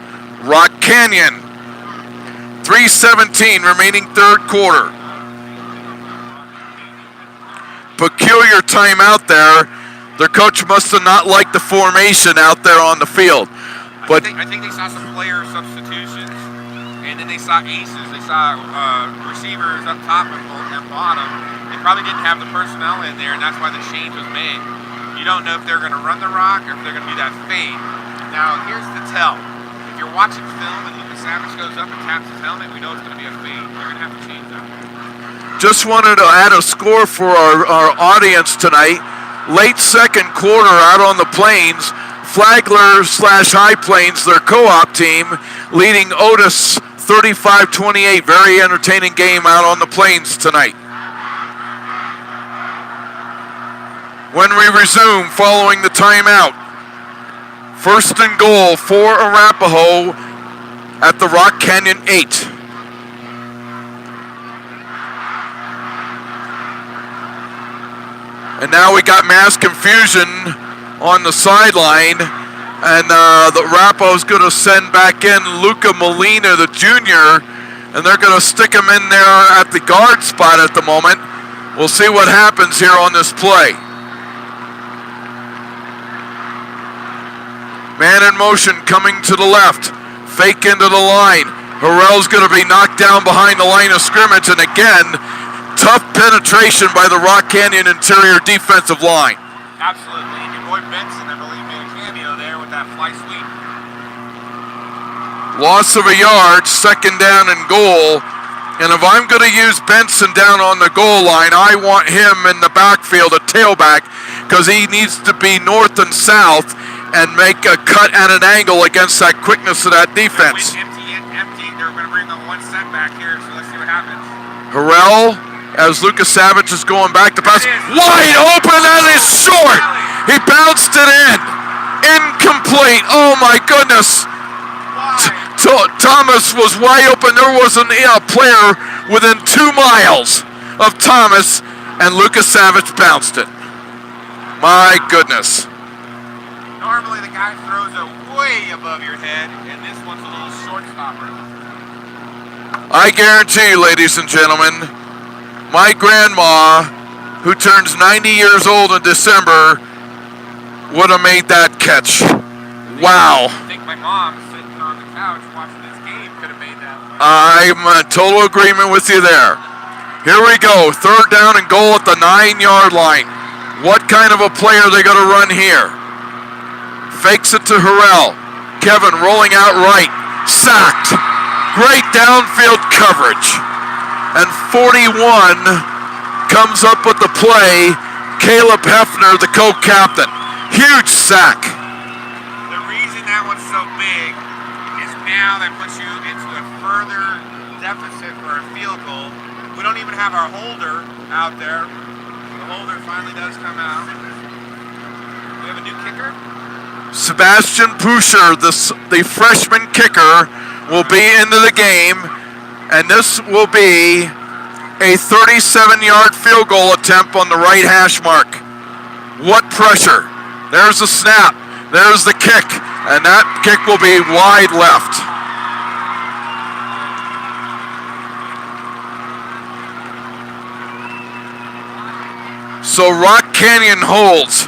Rock Canyon. 3:17 remaining, third quarter. Peculiar timeout there. Their coach must have not liked the formation out there on the field. But I think they saw some player substitutions, and then they saw aces. They saw receivers up top and bottom. They probably didn't have the personnel in there, and that's why the change was made. You don't know if they're going to run the rock or if they're going to do that fade. Now, here's the tell. If you're watching film and Lucas Savage goes up and taps his helmet, we know it's going to be a fade. They're going to have to change that. just wanted to add a score for our audience tonight. Late second quarter out on the Plains, Flagler/High Plains, their co-op team, leading Otis 35-28. Very entertaining game out on the Plains tonight. When we resume following the timeout, first and goal for Arapahoe at the Rock Canyon 8. And now we got mass confusion on the sideline, and the Arapahoe's going to send back in Luca Molina, the junior, and they're going to stick him in there at the guard spot at the moment. We'll see what happens here on this play. Man in motion coming to the left. Fake into the line. Harrell's going to be knocked down behind the line of scrimmage. And again, tough penetration by the Rock Canyon interior defensive line. Absolutely. And your boy Benson, I believe, made a cameo there with that fly sweep. Loss of a yard, second down and goal. And if I'm going to use Benson down on the goal line, I want him in the backfield, a tailback, because he needs to be north and south and make a cut at an angle against that quickness of that defense. Empty. They're going to bring them one set back here, so let's see what happens. Harrell, as Lucas Savage is going back to pass. Wide open, that is short. He bounced it in. Incomplete. Oh my goodness. Thomas was wide open. There wasn't a player within 2 miles of Thomas, and Lucas Savage bounced it. My goodness. Normally the guy throws it way above your head, and this one's a little short stopper. I guarantee you, ladies and gentlemen, my grandma, who turns 90 years old in December, would have made that catch. Wow. I think my mom, sitting on the couch watching this game, could have made that one. I'm in total agreement with you there. Here we go, third down and goal at the 9-yard line. What kind of a play are they going to run here? Fakes it to Harrell. Kevin rolling out right. Sacked. Great downfield coverage. And 41 comes up with the play. Caleb Hefner, the co-captain. Huge sack. The reason that one's so big is now that puts you into a further deficit for a field goal. We don't even have our holder out there. The holder finally does come out. We have a new kicker. Sebastian Pusher, the freshman kicker, will be into the game, and this will be a 37-yard field goal attempt on the right hash mark. What pressure. There's the snap. There's the kick. And that kick will be wide left. So Rock Canyon holds.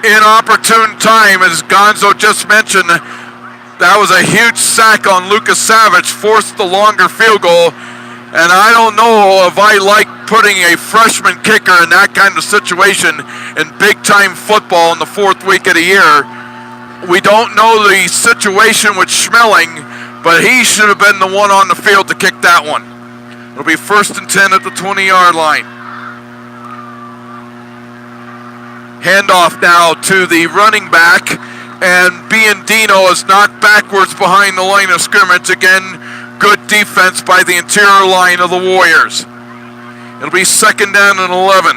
Inopportune time, as Gonzo just mentioned. That was a huge sack on Lucas Savage, forced the longer field goal. And I don't know if I like putting a freshman kicker in that kind of situation in big-time football in the fourth week of the year. We don't know the situation with Schmeling, but he should have been the one on the field to kick that one. It'll be 1st and 10 at the 20-yard line. Handoff now to the running back, and Biandino is knocked backwards behind the line of scrimmage. Again, good defense by the interior line of the Warriors. It'll be 2nd down and 11.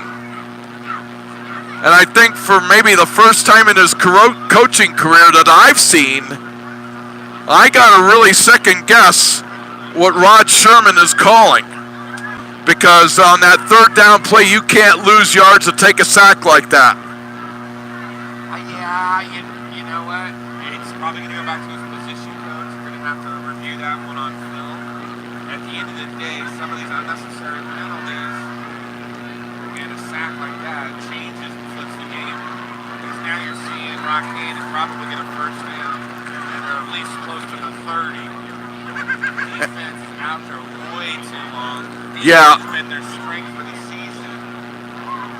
And I think for maybe the first time in his coaching career that I've seen, I got to really second guess what Rod Sherman is calling. Because on that 3rd down play, you can't lose yards to take a sack like that. Yeah, you know what? It's probably going to go back to his position coach. We're going to have to review that one on film. At the end of the day, some of these unnecessary penalties and a sack like that changes and flips the game. Because now you're seeing Rock Canyon probably get a 1st down, and they're at least close to the 30. Defense is out there way too long. Yeah. Defense has been their strength for the season.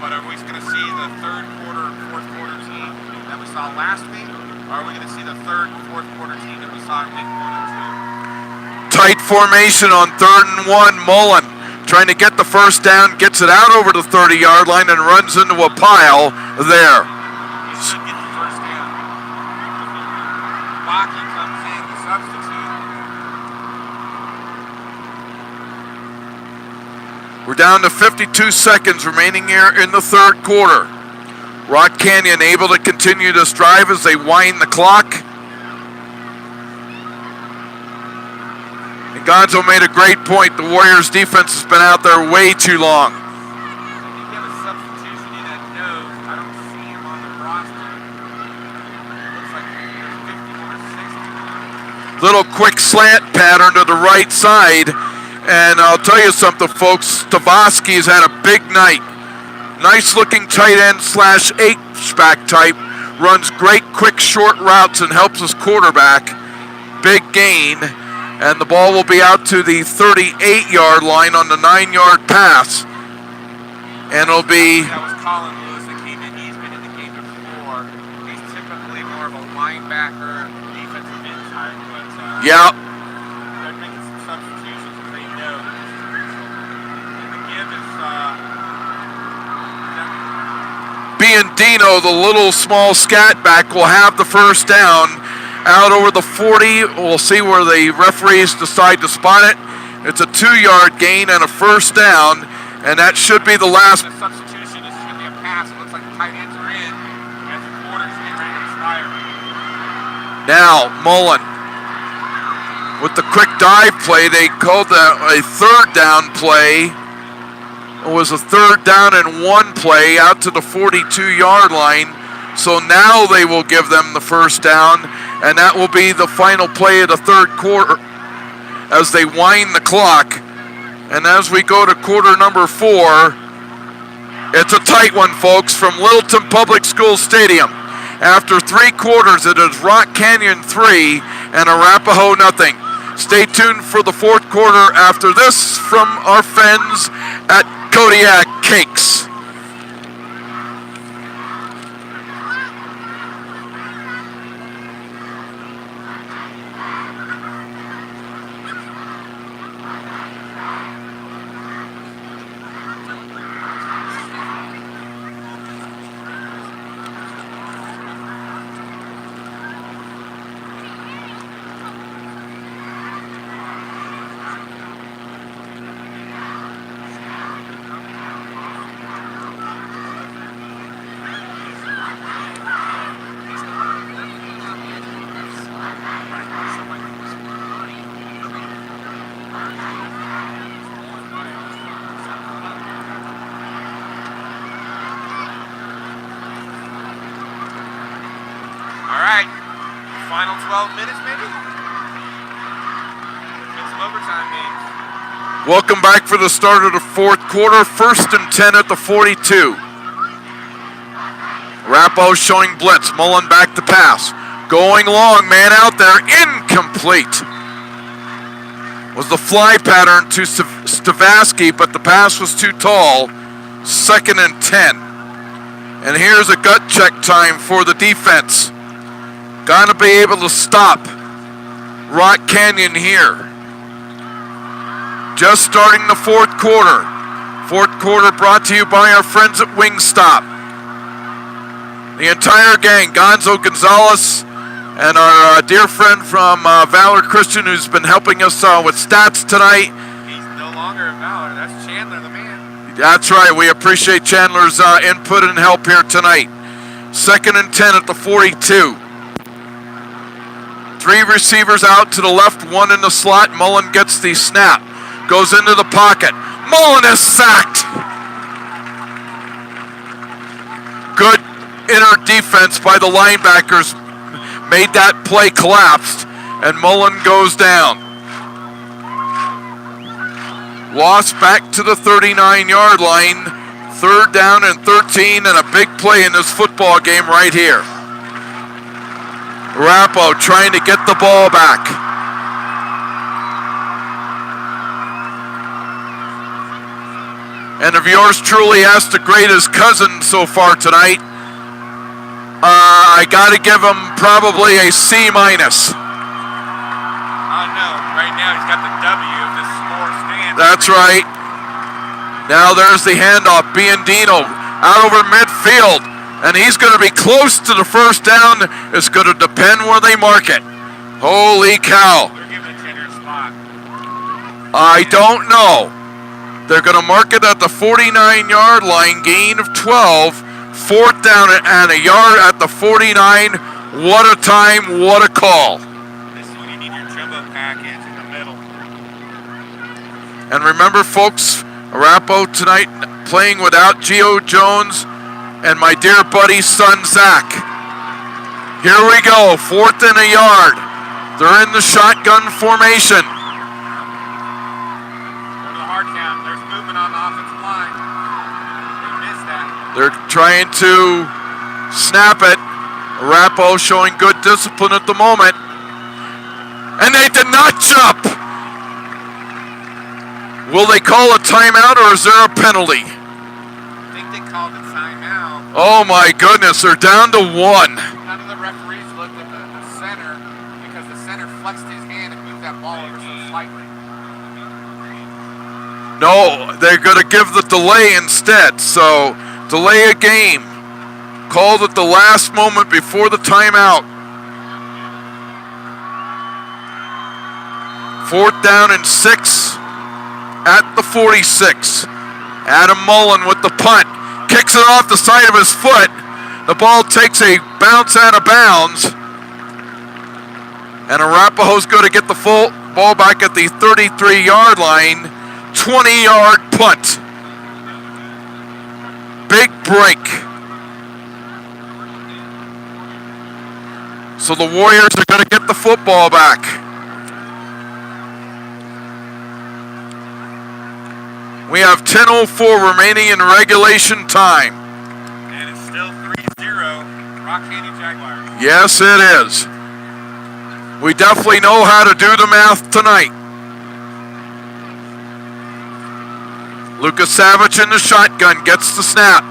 But are we going to see the 3rd quarter and 4th quarter team that we saw last week? Or are we going to see the 3rd and 4th quarter team that we saw in week 1 and 2? Tight formation on 3rd and 1. Mullen trying to get the 1st down, gets it out over the 30-yard line and runs into a pile there. He should get the 1st down. Baki comes in, the substitute. We're down to 52 seconds remaining here in the 3rd quarter. Rock Canyon able to continue this drive as they wind the clock. And Gonzo made a great point. The Warriors defense has been out there way too long. You have a substitution in that nose. I don't see him on the roster. It looks like there's 50 or 60. Little quick slant pattern to the right side. And I'll tell you something, folks. Tavaski's had a big night. Nice looking tight end / H-back type. Runs great quick short routes and helps his quarterback. Big gain. And the ball will be out to the 38-yard line on the 9-yard pass. And it'll be... That was Colin Lewis that came in. He's been in the game before. He's typically more of a linebacker, defensive end type. But Yeah. they're making some substitutions because they know that this is crucial. And the give is... Biandino, the little small scat back, will have the 1st down out over the 40. We'll see where the referees decide to spot it. It's a 2-yard gain and a 1st down, and that should be the last. The substitution is going to be a pass. It looks like the tight ends are in as the quarter's getting ready to expire. Now, Mullen with the quick dive play. They called that a 3rd down play. It was a 3rd down and 1 play out to the 42-yard line. So now they will give them the 1st down, and that will be the final play of the 3rd quarter as they wind the clock. And as we go to quarter number 4, it's a tight one, folks, from Littleton Public School Stadium. After 3 quarters, it is Rock Canyon 3 and Arapahoe nothing. Stay tuned for the 4th quarter after this from our friends at Kodiak Cakes. Thanks. Welcome back for the start of the fourth quarter. 1st and 10 at the 42. Arapahoe showing blitz. Mullen back to pass. Going long, man out there. Incomplete. Was the fly pattern to Stavaski, but the pass was too tall. 2nd and 10. And here's a gut check time for the defense. Got to be able to stop Rock Canyon here. Just starting the fourth quarter. Fourth quarter brought to you by our friends at Wingstop. The entire gang, Gonzo Gonzalez and our dear friend from Valor Christian, who's been helping us with stats tonight. He's no longer in Valor. That's Chandler, the man. That's right. We appreciate Chandler's input and help here tonight. 2nd and 10 at the 42. 3 receivers out to the left, 1 in the slot. Mullen gets the snap. Goes into the pocket. Mullen is sacked. Good inner defense by the linebackers made that play collapsed, and Mullen goes down. Lost back to the 39-yard line. 3rd down and 13, and a big play in this football game right here. Arapahoe trying to get the ball back. And if yours truly has to grade his cousin so far tonight, I got to give him probably a C-. Oh, no. Right now he's got the W if this score stands. That's right. Now there's the handoff. Biandino out over midfield. And he's going to be close to the first down. It's going to depend where they mark it. Holy cow. They're giving a 10-yard spot. I don't know. They're going to mark it at the 49-yard line, gain of 12. 4th down and a yard at the 49. What a time, what a call. This is when you need your jumbo package in the middle. And remember, folks, Arapahoe tonight playing without Gio Jones and my dear buddy son Zach. Here we go, 4th and a yard. They're in the shotgun formation. Go to the hard count. There's movement on the offensive line. They missed that. They're trying to snap it. Arapahoe showing good discipline at the moment. And they did not jump. Will they call a timeout or is there a penalty? I think they called a timeout. Oh my goodness, they're down to 1. None of the referees looked at the center because the center flexed his hand and moved that ball ever so slightly. No, they're going to give the delay instead. So, delay a game. Called at the last moment before the timeout. 4th down and 6 at the 46. Adam Mullen with the punt. Kicks it off the side of his foot. The ball takes a bounce out of bounds. And Arapahoe's going to get the full ball back at the 33-yard line. 20-yard punt. Big break. So the Warriors are going to get the football back. We have 10:04 remaining in regulation time. And it's still 3-0, Rock Canyon Jaguars. Yes, it is. We definitely know how to do the math tonight. Lucas Savage in the shotgun, gets the snap.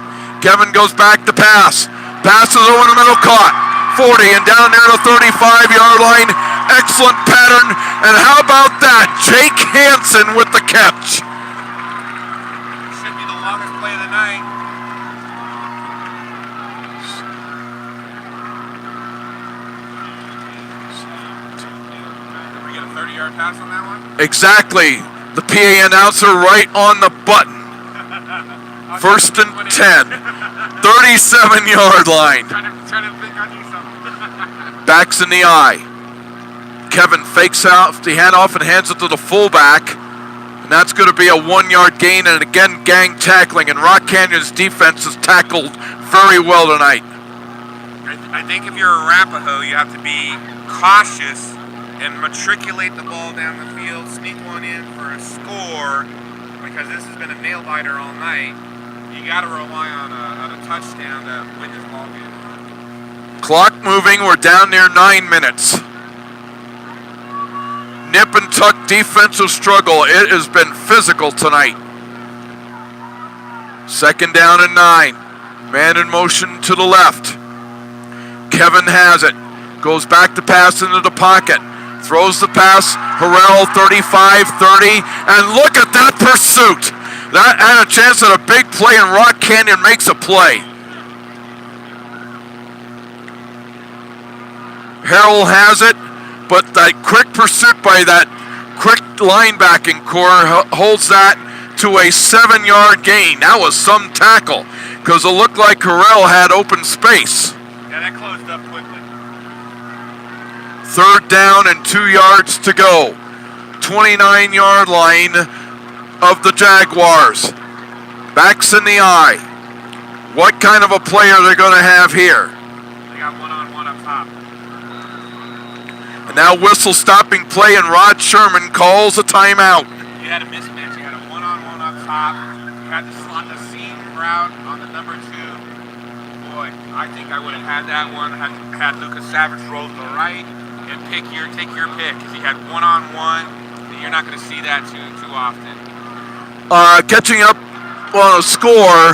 Kevin goes back to pass. Passes over the middle, caught. 40 and down near the 35-yard line. Excellent pattern. And how about that? Jake Hansen with the catch. Should be the longest play of the night. Did we get a 30-yard pass on that one? Exactly. The PA announcer right on the button. 1st and 10. 37-yard line. Trying to think I need something. Backs in the eye. Kevin fakes out the handoff and hands it to the fullback. And that's going to be a 1-yard gain. And again, gang tackling. And Rock Canyon's defense is tackled very well tonight. I think if you're Arapahoe, you have to be cautious and matriculate the ball down the field, sneak one in for a score, because this has been a nail biter all night. You got to rely on a touchdown to win this ball game. Clock moving. We're down near 9 minutes. Nip and tuck defensive struggle. It has been physical tonight. 2nd down and 9. Man in motion to the left. Kevin has it. Goes back to pass into the pocket. Throws the pass. Harrell 35-30. And look at that pursuit. That had a chance at a big play, and Rock Canyon makes a play. Harrell has it, but that quick pursuit by that quick linebacking core holds that to a 7-yard gain. That was some tackle, because it looked like Harrell had open space. Yeah, that closed up quickly. 3rd down and 2 yards to go. 29-yard line of the Jaguars. Backs in the eye. What kind of a play are they going to have here? They got one-on-one up top. And now whistle stopping play, and Rod Sherman calls a timeout. You had a mismatch. You had a one-on-one up top. You had to slot the seam route on the number 2. Boy, I think I would have had that one. Had Lucas Savage roll to the right and take your pick. Because he had one-on-one, and you're not going to see that too often. Catching up on a score,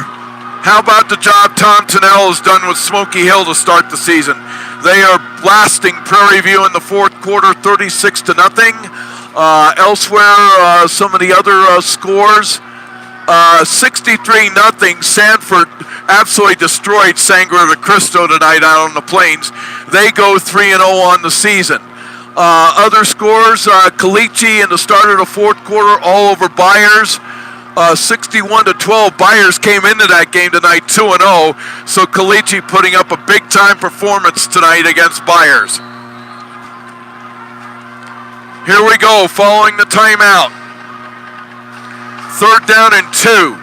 how about the job Tom Tennell has done with Smoky Hill to start the season? They are blasting Prairie View in the 4th quarter, 36-0. Elsewhere, some of the other scores, 63-0. Sanford absolutely destroyed Sangre de Cristo tonight out on the Plains. They go 3-0 on the season. Other scores, Caliche in the start of the 4th quarter, all over Byers. 61-12. Byers came into that game tonight 2-0. So Caliche putting up a big-time performance tonight against Byers. Here we go, following the timeout. 3rd down and 2.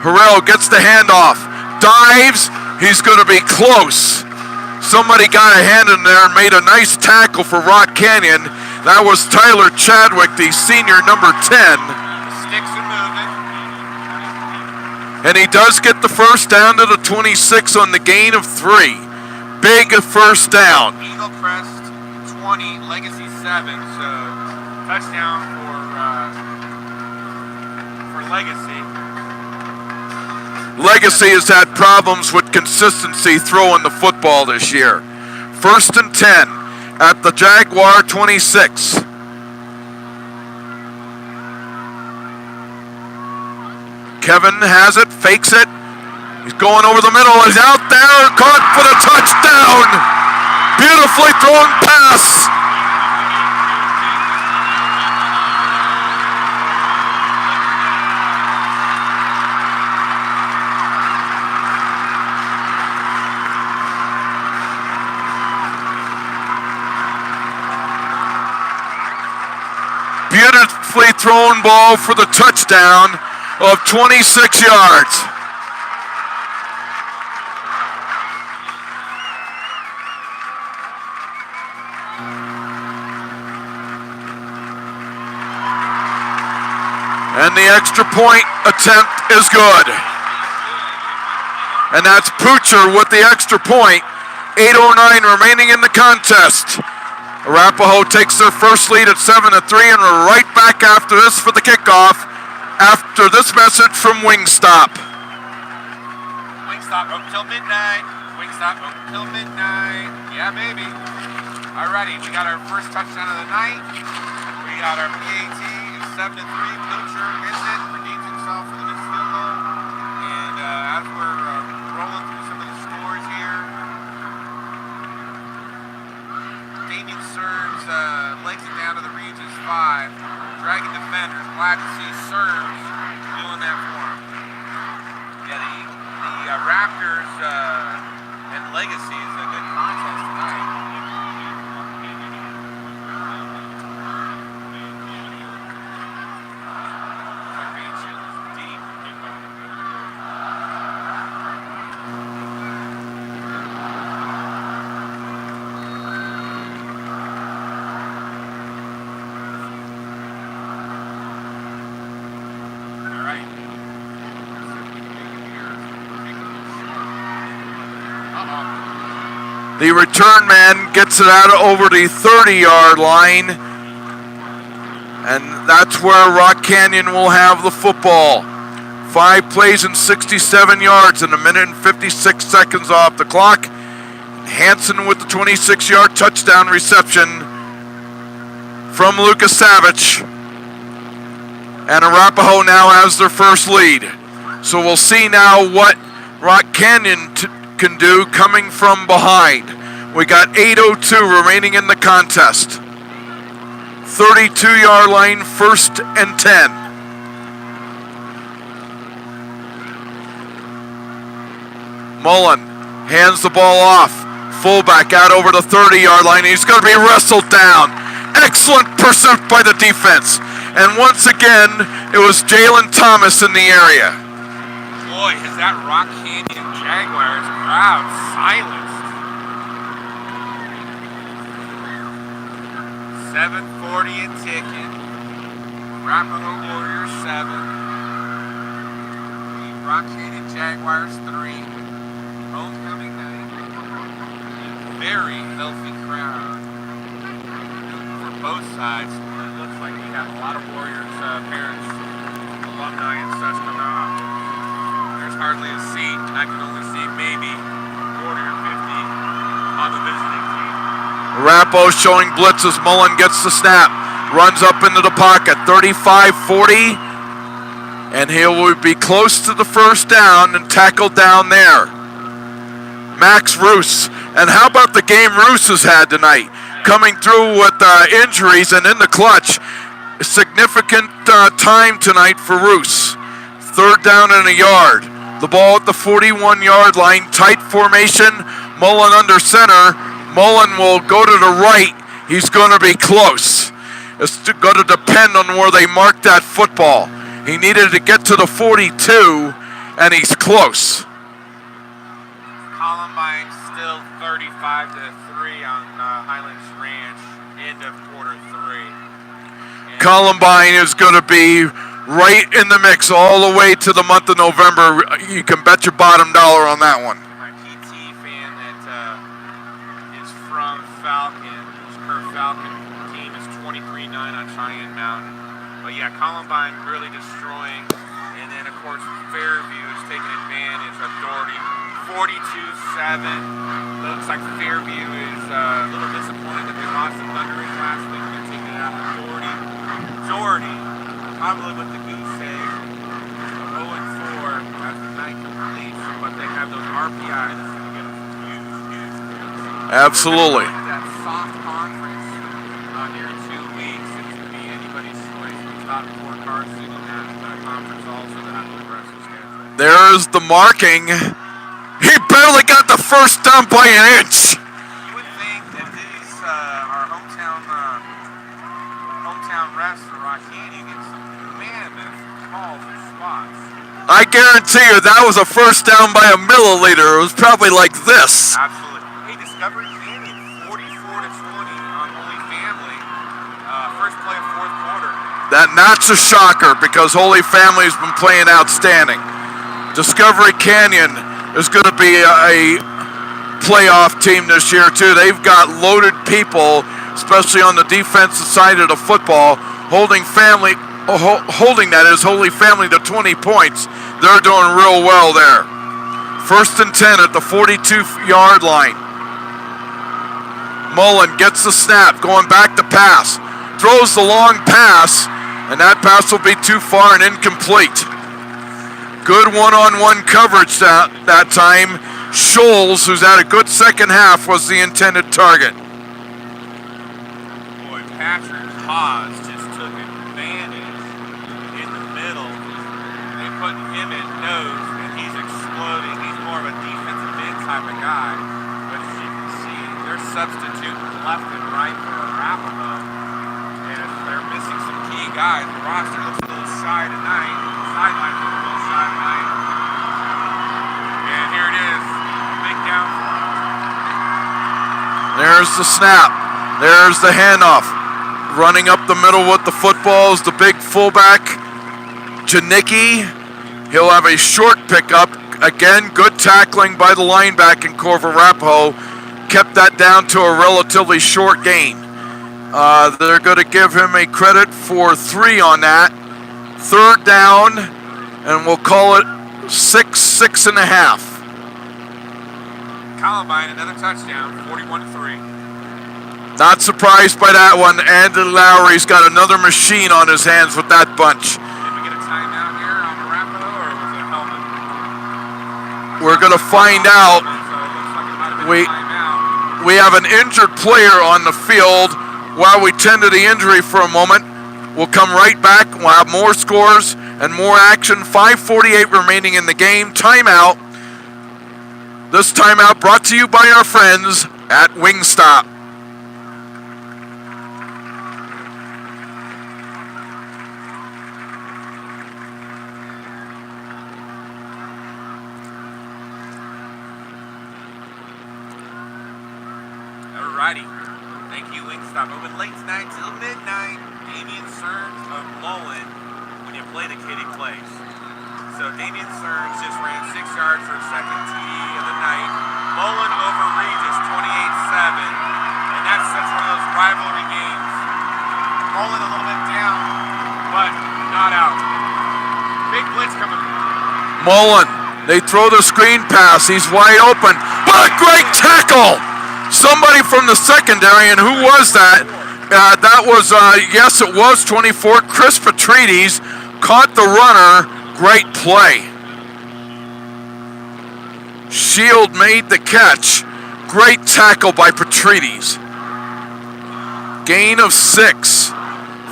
Harrell gets the handoff. Dives. He's going to be close. Somebody got a hand in there and made a nice tackle for Rock Canyon. That was Tyler Chadwick, the senior number 10. Sticks are moving. And he does get the first down to the 26 on the gain of 3. Big first down. Eagle Crest 20, Legacy 7. So touchdown for Legacy. Legacy has had problems with consistency throwing the football this year. 1st and 10 at the Jaguar 26. Kevin has it, fakes it. He's going over the middle. He's out there, caught for the touchdown. Beautifully thrown pass. Beautifully thrown ball for the touchdown of 26 yards. And the extra point attempt is good. And that's Poocher with the extra point. 8:09 remaining in the contest. Arapahoe takes their first lead at 7-3, and we're right back after this for the kickoff. After this message from Wingstop. Wingstop open till midnight. Wingstop open till midnight. Yeah, baby. Alrighty, we got our first touchdown of the night. We got our PAT. It's 7-3. Pilcher gets it, redeems himself for the missed field goal. And as we're rolling through some of the scores here, Damien serves legs it down to the Regis 5. Dragon defenders, glad to see serves doing that for him. Yeah, the Raptors and Legacy is a good contest tonight. The return man gets it out over the 30-yard line. And that's where Rock Canyon will have the football. 5 plays and 67 yards and 1 minute and 56 seconds off the clock. Hanson with the 26-yard touchdown reception from Lucas Savage. And Arapahoe now has their first lead. So we'll see now what Rock Canyon can do coming from behind. We got 8:02 remaining in the contest. 32-yard line, 1st and 10. Mullen hands the ball off. Fullback out over the 30-yard line. He's going to be wrestled down. Excellent pursuit by the defense. And once again, it was Jalen Thomas in the area. Boy, has that Rock Canyon Jaguars crowd silenced. 7:40 and ticking. Arapahoe Warriors 7. The Rock Canyon Jaguars 3. Homecoming night. A very healthy crowd for both sides. It looks like we have a lot of Warriors parents, alumni, and such coming out. There's hardly a seat. I can only see maybe 40 or 50 on the visiting team. Arapahoe showing blitzes. Mullen gets the snap. Runs up into the pocket. 35-40. And he will be close to the first down and tackled down there. Max Roos. And how about the game Roos has had tonight? Coming through with injuries and in the clutch. Significant time tonight for Roos. 3rd down and 1 yard. The ball at the 41-yard line. Tight formation. Mullen under center. Mullen will go to the right. He's going to be close. It's going to depend on where they mark that football. He needed to get to the 42, and he's close. Columbine still 35-3 on Highlands Ranch, end of quarter 3. And Columbine is going to be right in the mix all the way to the month of November. You can bet your bottom dollar on that one. my PT fan that is from Falcon, her Falcon team is 23-9 on Cheyenne Mountain. But yeah, Columbine really destroying. And then of course Fairview is taking advantage of Doherty. 42-7. Looks like Fairview is a little disappointed that they lost to Thunder Ridge last week. They're taking it out on Doherty, probably with the goose egg. 0-4 as the night completes, but they have those RPIs that's going to get them huge. Absolutely. That soft conference here in 2 weeks. It could be anybody's choice. We've got 4 cars sitting in that conference also that have the aggressive schedule. There's the marking. He barely got the first down by an inch. You would think that these are hometown refs for Rock Canyon get some mammoth calls and spots. I guarantee you that was a first down by a milliliter. It was probably like this. Absolutely. Hey, Discovery Canyon 44-20 on Holy Family. First play of 4th quarter. That's a shocker because Holy Family's been playing outstanding. Discovery Canyon is going to be a playoff team this year too. They've got loaded people, especially on the defensive side of the football, holding that is Holy Family to 20 points. They're doing real well there. 1st and 10 at the 42-yard line. Mullen gets the snap, going back to pass. Throws the long pass, and that pass will be too far and incomplete. Good one-on-one coverage that time. Scholes, who's had a good second half, was the intended target. Boy, Patrick Haas just took advantage in the middle. They put him at nose, and he's exploding. He's more of a defensive end type of guy. But as you can see, they're substituting left and right for Arapahoe. And they're missing some key guys. The roster looks a little shy tonight. Sideline looks a little shy tonight. And here it is. Big downfall. There's the snap. There's the handoff. Running up the middle with the football is the big fullback, Janicki. He'll have a short pickup. Again, good tackling by the linebacker core of Arapahoe. kept that down to a relatively short gain. They're going to give him a credit for 3 on that. 3rd down, and we'll call it 6.5. Columbine, another touchdown, 41-3. Not surprised by that one. Andy Lowry's got another machine on his hands with that bunch. Did we get a timeout here on Arapahoe, or was it a helmet? We're going to find out. So it looks like it might have been a timeout. We have an injured player on the field. While we tend to the injury for a moment, we'll come right back. We'll have more scores and more action. 5:48 remaining in the game. Timeout. This timeout brought to you by our friends at Wingstop. Alrighty. Thank you, Wingstop. Open late tonight till midnight. Damian Stearns of Mullen when you play the kiddie plays. So Damian Stearns just ran 6 yards for a second TD of the night. Mullen over Regis, 28-7. And that's one of those rivalry games. Mullen a little bit down, but not out. Big blitz coming. Mullen, they throw the screen pass. He's wide open. What a great tackle! Somebody from the secondary, and who was that? That was, yes, it was 24. Chris Petrides caught the runner. Great play. Shield made the catch. Great tackle by Petrides. Gain of 6.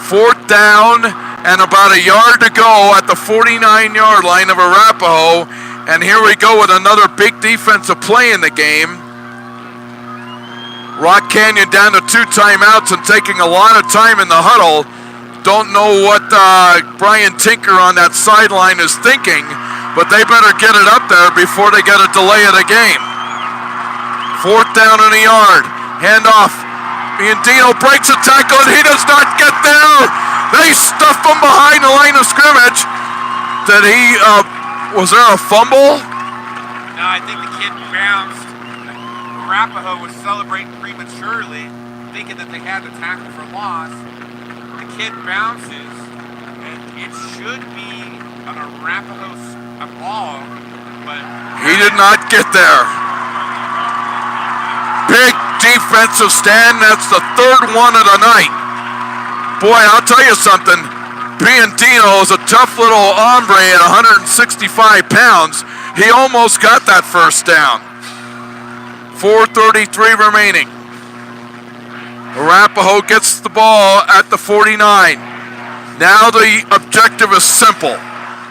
4th down and about a yard to go at the 49-yard line of Arapahoe. And here we go with another big defensive play in the game. Rock Canyon down to 2 timeouts and taking a lot of time in the huddle. Don't know what Brian Tinker on that sideline is thinking, but they better get it up there before they get a delay of the game. 4th down and a yard. Handoff. Biondino breaks a tackle and he does not get there. They stuff him behind the line of scrimmage. Did he, was there a fumble? No, I think the kid bounced. Arapahoe was celebrating prematurely, thinking that they had the tackle for loss. The kid bounces, and it should be an Arapahoe ball, but he did not get there. Big defensive stand. That's the 3rd one of the night. Boy, I'll tell you something. Biondino is a tough little hombre at 165 pounds. He almost got that 1st down. 4:33 remaining. Arapahoe gets the ball at the 49. Now the objective is simple.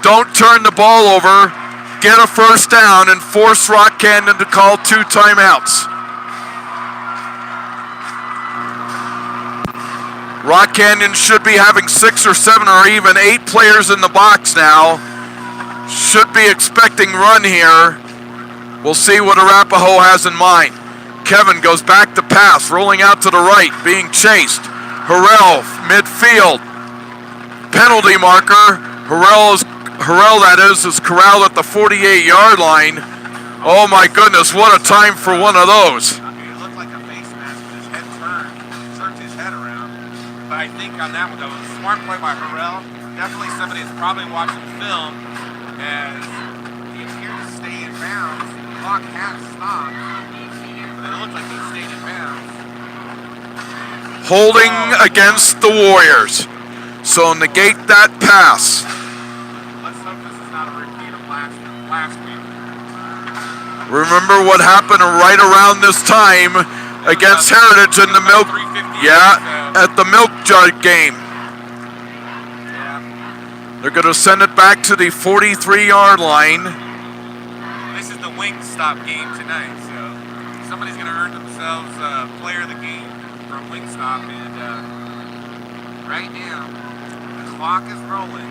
Don't turn the ball over, get a 1st down, and force Rock Canyon to call 2 timeouts. Rock Canyon should be having 6 or 7 or even 8 players in the box now. Should be expecting run here. We'll see what Arapahoe has in mind. Kevin goes back to pass, rolling out to the right, being chased. Harrell, midfield. Penalty marker. Harrell, that is corralled at the 48-yard line. Oh my goodness, what a time for one of those. It looked like a face mask with his head turned his head around. But I think on that one, though, it was a smart play by Harrell. Definitely somebody that's probably watching film as he appeared to stay in bounds. The clock has stopped. It looked like he stayed in bounds. Holding against the Warriors. So negate that pass. Let's hope this is not a repeat of last week. Remember what happened right around this time against Heritage in the milk. Yeah, at the milk jug game. Yeah. They're going to send it back to the 43-yard line. This is the Wingstop game tonight, so somebody's going to earn themselves player of the game from Wingstop, and right now the clock is rolling.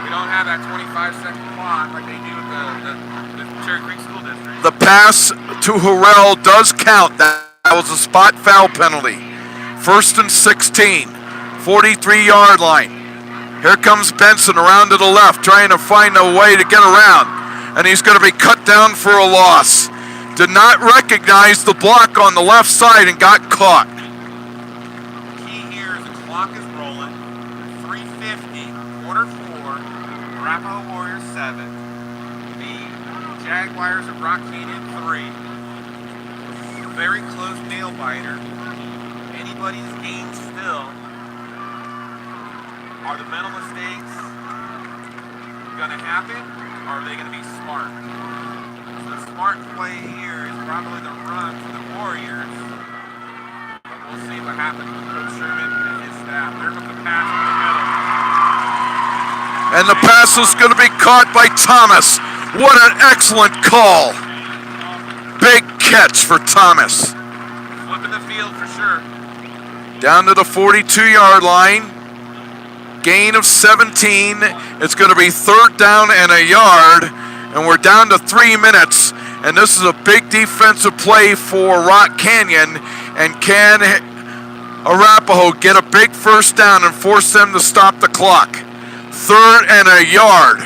We don't have that 25-second clock like they do at the Cherry Creek School District. The pass to Harrell does count. That was a spot foul penalty. 1st and 16, 43-yard line. Here comes Benson around to the left, trying to find a way to get around, and he's going to be cut down for a loss. did not recognize the block on the left side and got caught. Key here is the clock is rolling. 3:50, quarter four. Arapahoe Warriors 7. The Jaguars of Rock Canyon 3. A very close nail biter. Anybody's game still. Are the mental mistakes gonna happen, or are they gonna be smart? So the smart play here is probably the run for the Warriors. But we'll see what happens with Coach Sherman and his staff. There comes the pass in the middle. And the pass is going to be caught by Thomas. What an excellent call. Big catch for Thomas. Flipping the field for sure. Down to the 42-yard line. Gain of 17. It's going to be 3rd down and a yard. And we're down to 3 minutes. And this is a big defensive play for Rock Canyon. And can Arapahoe get a big first down and force them to stop the clock? 3rd and a yard.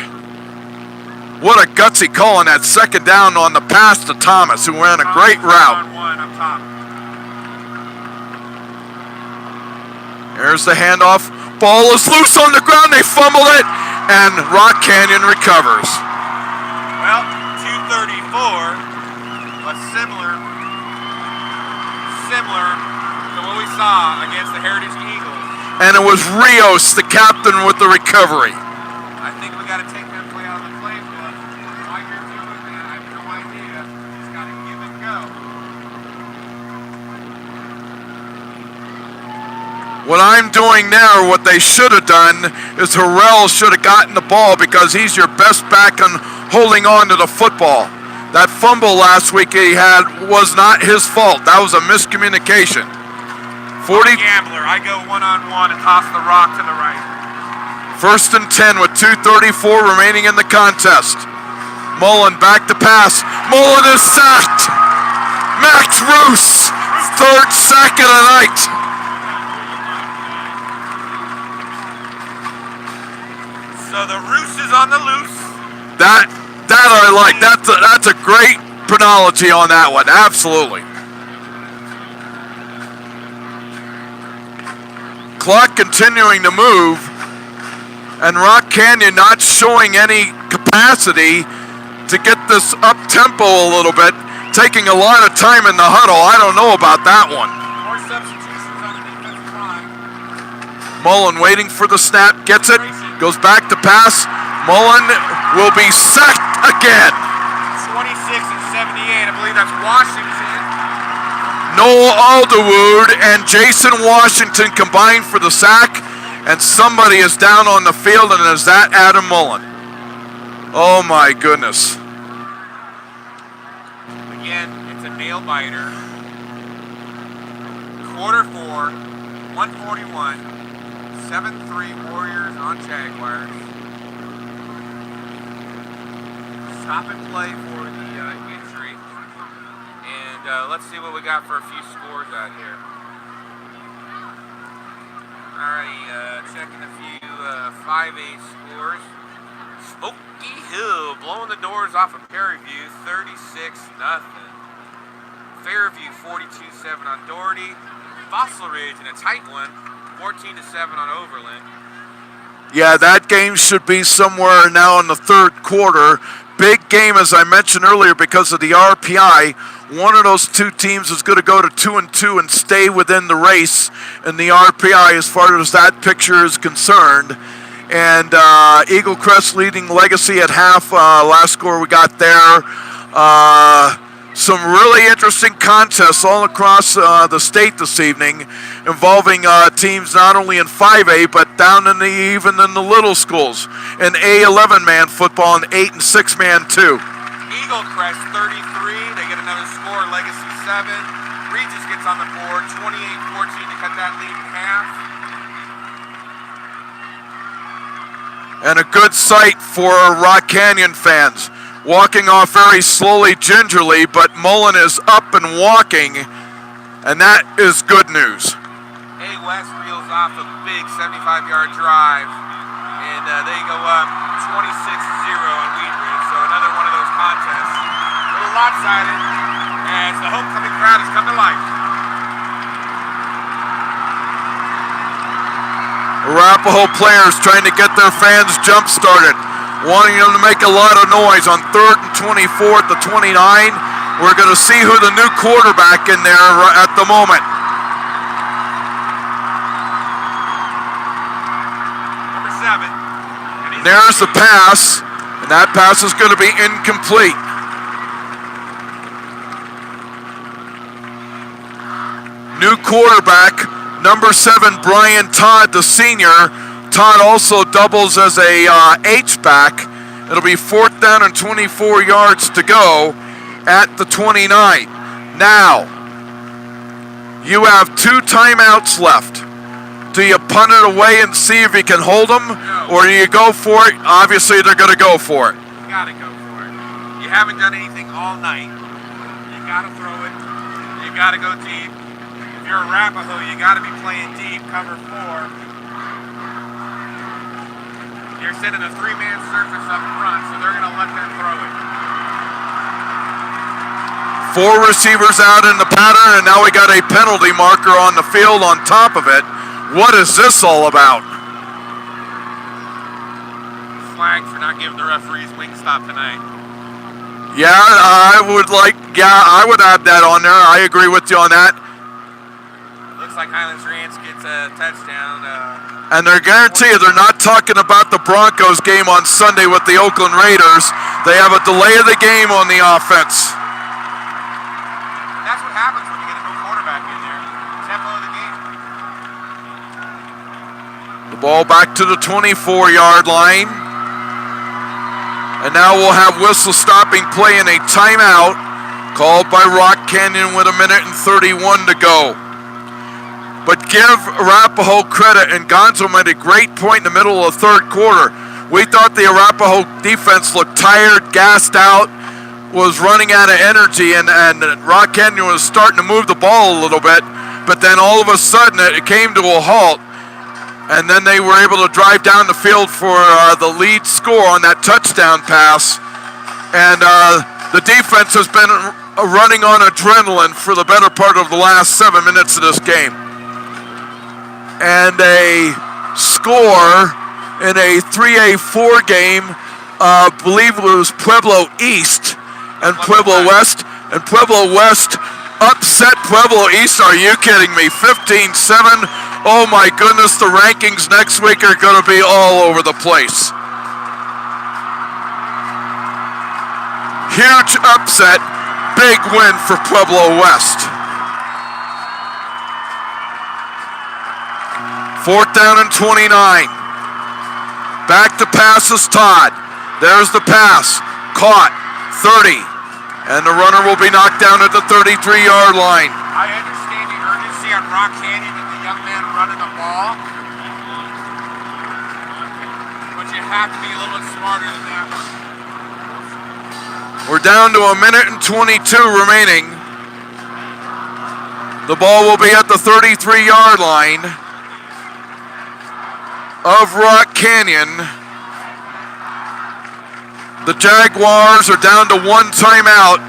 What a gutsy call on that 2nd down on the pass to Thomas, who ran a great route. On 1 up top. Here's the handoff. Ball is loose on the ground. They fumbled it, and Rock Canyon recovers. Well, 2:34, but similar to what we saw against the Heritage Eagles. And it was Rios, the captain, with the recovery. I think we got to take that play out of the playbook. Why you're doing that, I have no idea. Just got to give and go. What I'm doing now, what they should have done, is Harrell should have gotten the ball because he's your best back on holding on to the football. That fumble last week he had was not his fault. That was a miscommunication. 40. Gambler, I go one-on-one and toss the rock to the right. 1st and 10 with 2:34 remaining in the contest. Mullen back to pass. Mullen is sacked. Max Roos, 3rd sack of the night. So the Roos is on the loose. That I like. That's a great chronology on that one. Absolutely. Clock continuing to move, and Rock Canyon not showing any capacity to get this up tempo a little bit, taking a lot of time in the huddle. I don't know about that one. More substitutions on the defensive line. Mullen waiting for the snap, gets it, goes back to pass. Mullen will be sacked again. 26 and 78, I believe that's Washington. Noel Alderwood and Jason Washington combined for the sack, and somebody is down on the field, and is that Adam Mullen? Oh my goodness. Again, it's a nail biter. Quarter four, 141, 7-3 Warriors on Jaguars. Stop and play for the injury. And let's see what we got for a few scores out here. Alrighty, checking a few 5A scores. Smoky Hill blowing the doors off of Prairie View, 36-0. Fairview 42-7 on Doherty. Fossil Ridge in a tight one, 14-7 on Overland. Yeah, that game should be somewhere now in the 3rd quarter. Big game, as I mentioned earlier, because of the RPI. One of those two teams is going to go to 2-2 and stay within the race in the RPI as far as that picture is concerned. And Eagle Crest leading Legacy at half. Last score we got there. Some really interesting contests all across the state this evening, involving teams not only in 5A but down in even in the little schools in A11 man football and 8 and 6 man too. Eagle Crest 33, they get another score. Legacy 7. Regis gets on the board, 28-14 to cut that lead in half. And a good sight for Rock Canyon fans. Walking off very slowly, gingerly, but Mullen is up and walking, and that is good news. A West reels off a big 75-yard drive, and they go up 26-0 on Wheat Ridge. So another one of those contests. A little lopsided. as the homecoming crowd has come to life. Arapahoe players trying to get their fans jump-started, wanting them to make a lot of noise on 3rd and 24 at the 29. We're going to see who the new quarterback in there at the moment. Number 7. And he's There's the pass, and that pass is going to be incomplete. New quarterback, number 7, Brian Todd, the senior. Todd also doubles as a H-back. It'll be 4th down and 24 yards to go at the 29. Now, you have 2 timeouts left. Do you punt it away and see if you can hold them? No. Or do you go for it? Obviously, they're going to go for it. You gotta go for it. You haven't done anything all night. You gotta throw it. You gotta go deep. If you're Arapahoe, you gotta be playing deep, cover 4. You're sending a 3-man surface up front, so they're gonna let them throw it. 4 receivers out in the pattern, and now we got a penalty marker on the field on top of it. What is this all about? Flag for not giving the referees wing stop tonight. Yeah, I would add that on there. I agree with you on that. Looks like Highlands Ranch gets a touchdown. And they're guaranteed they're not talking about the Broncos game on Sunday with the Oakland Raiders. They have a delay of the game on the offense. That's what happens when you get a new quarterback in there. Tempo of the game. The ball back to the 24-yard line. And now we'll have whistle stopping play and a timeout called by Rock Canyon with 1:31 to go. But give Arapahoe credit, and Gonzo made a great point in the middle of the 3rd quarter. We thought the Arapahoe defense looked tired, gassed out, was running out of energy, and Rock Canyon was starting to move the ball a little bit, but then all of a sudden it came to a halt, and then they were able to drive down the field for the lead score on that touchdown pass, and the defense has been running on adrenaline for the better part of the last 7 minutes of this game. And a score in a 3A4 game, I believe it was Pueblo East and Pueblo West. And Pueblo West upset Pueblo East. Are you kidding me? 15-7. Oh my goodness, the rankings next week are going to be all over the place. Huge upset. Big win for Pueblo West. 4th down and 29. Back to passes Todd. There's the pass. Caught. 30. And the runner will be knocked down at the 33-yard line. I understand the urgency on Rock Canyon and the young man running the ball. But you have to be a little bit smarter than that one. We're down to 1:22 remaining. The ball will be at the 33-yard line of Rock Canyon. The Jaguars are down to 1 timeout.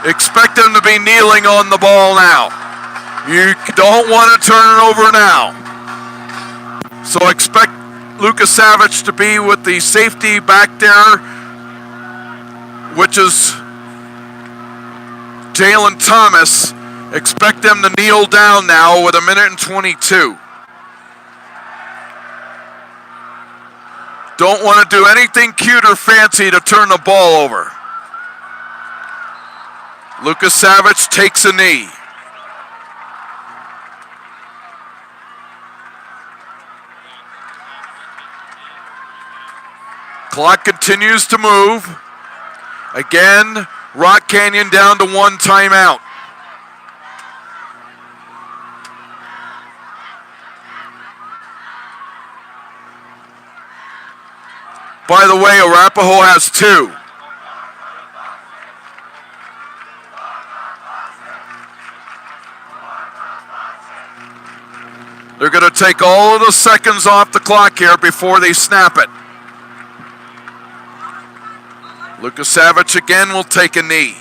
Expect them to be kneeling on the ball now. You don't want to turn it over now. So expect Lucas Savage to be with the safety back there, which is Jalen Thomas. Expect them to kneel down now with 1:22. Don't want to do anything cute or fancy to turn the ball over. Lucas Savage takes a knee. Clock continues to move. Again, Rock Canyon down to 1 timeout. By the way, Arapahoe has 2. They're going to take all of the seconds off the clock here before they snap it. Lucas Savage again will take a knee.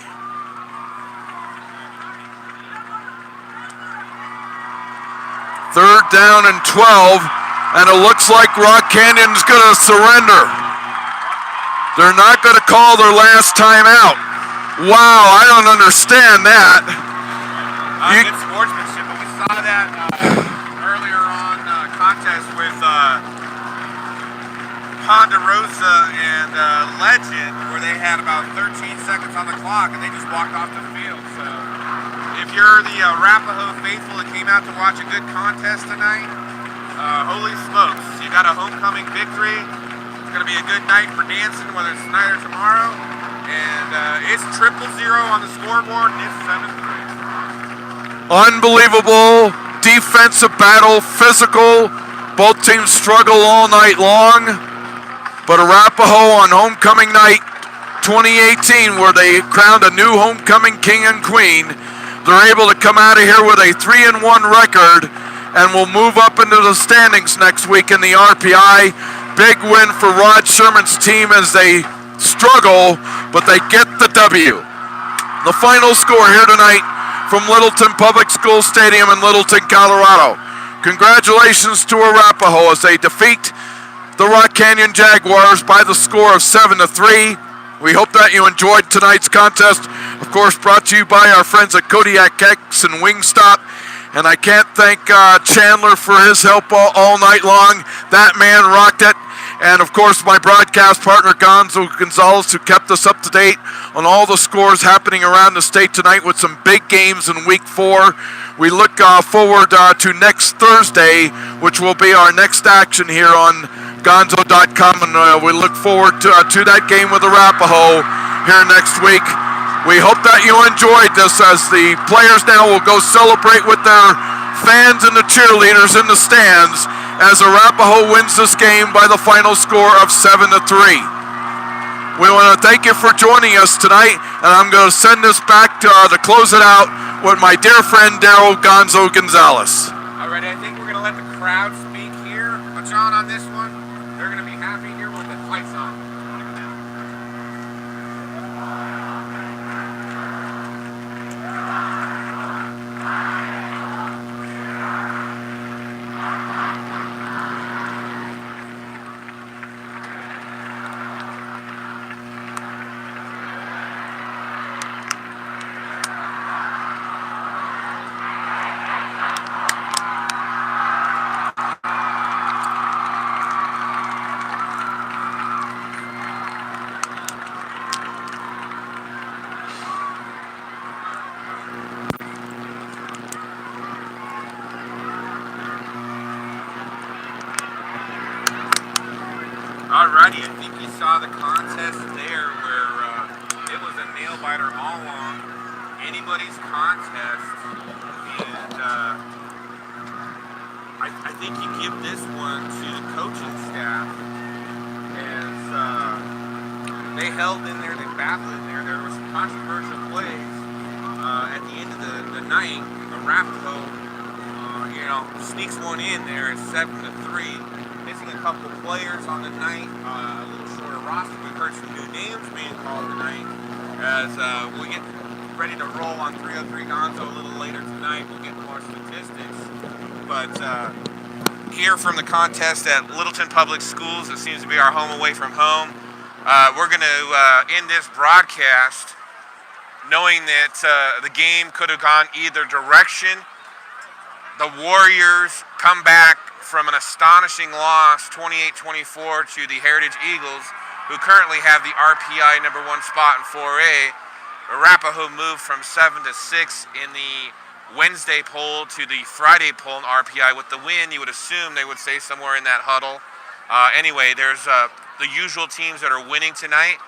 3rd down and 12, and it looks like Rock Canyon's going to surrender. They're not going to call their last timeout. Wow, I don't understand that. Good sportsmanship, but we saw that earlier on contest with Ponderosa and Legend, where they had about 13 seconds on the clock and they just walked off the field. So if you're the Arapahoe faithful that came out to watch a good contest tonight, holy smokes, you got a homecoming victory. It's going to be a good night for dancing, whether it's tonight or tomorrow. And it's 0-0 on the scoreboard, and it's 7-3. Unbelievable defensive battle, physical. Both teams struggle all night long. But Arapahoe on homecoming night 2018, where they crowned a new homecoming king and queen, they're able to come out of here with a 3-1 record and will move up into the standings next week in the RPI. Big win for Rod Sherman's team as they struggle, but they get the W. The final score here tonight from Littleton Public School Stadium in Littleton, Colorado. Congratulations to Arapahoe as they defeat the Rock Canyon Jaguars by the score of 7-3. We hope that you enjoyed tonight's contest. Of course, brought to you by our friends at Kodiak Kex and Wingstop. And I can't thank Chandler for his help all night long. That man rocked it. And of course, my broadcast partner, Gonzo Gonzalez, who kept us up to date on all the scores happening around the state tonight with some big games in week 4. We look forward to next Thursday, which will be our next action here on Gonzo.com, and we look forward to that game with Arapahoe here next week. We hope that you enjoyed this, as the players now will go celebrate with their fans and the cheerleaders in the stands as Arapahoe wins this game by the final score of 7-3. We want to thank you for joining us tonight, and I'm going to send this back to close it out with my dear friend Daryl Gonzo Gonzalez. All right, I think we're going to let the crowd speak here. But John, on this one, they're going to be happy here with the lights on. Alrighty, I think you saw the contest there where it was a nail biter all along. Anybody's contest, and I think you give this one to the coaching staff as they held in there, they battled in there. There were some controversial plays at the end of the night. Arapahoe, sneaks one in there at 7-3. Missing a couple players on the night, a little shorter roster. We've heard some new names being called tonight as we get ready to roll on 303 Gonzo a little later tonight. We'll get more statistics. But here from the contest at Littleton Public Schools, it seems to be our home away from home. We're going to end this broadcast knowing that the game could have gone either direction. The Warriors come back from an astonishing loss, 28-24, to the Heritage Eagles, who currently have the RPI #1 spot in 4A. Arapahoe moved from 7-6 in the Wednesday poll to the Friday poll in RPI. With the win, you would assume they would stay somewhere in that huddle. Anyway, there's the usual teams that are winning tonight.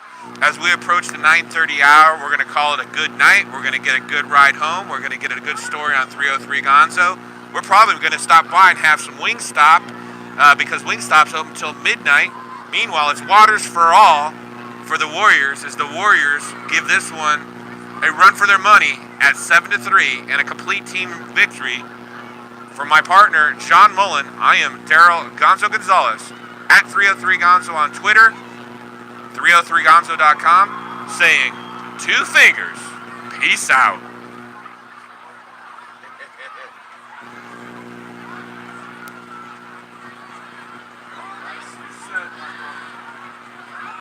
As we approach the 9:30 hour, we're going to call it a good night. We're going to get a good ride home. We're going to get a good story on 303 Gonzo. We're probably going to stop by and have some Wingstop because Wingstop's open until midnight. Meanwhile, it's waters for all for the Warriors as the Warriors give this one a run for their money at 7-3 and a complete team victory. For my partner, John Mullen, I am Daryl Gonzo Gonzalez at 303 Gonzo on Twitter, 303gonzo.com, saying 2 fingers, peace out.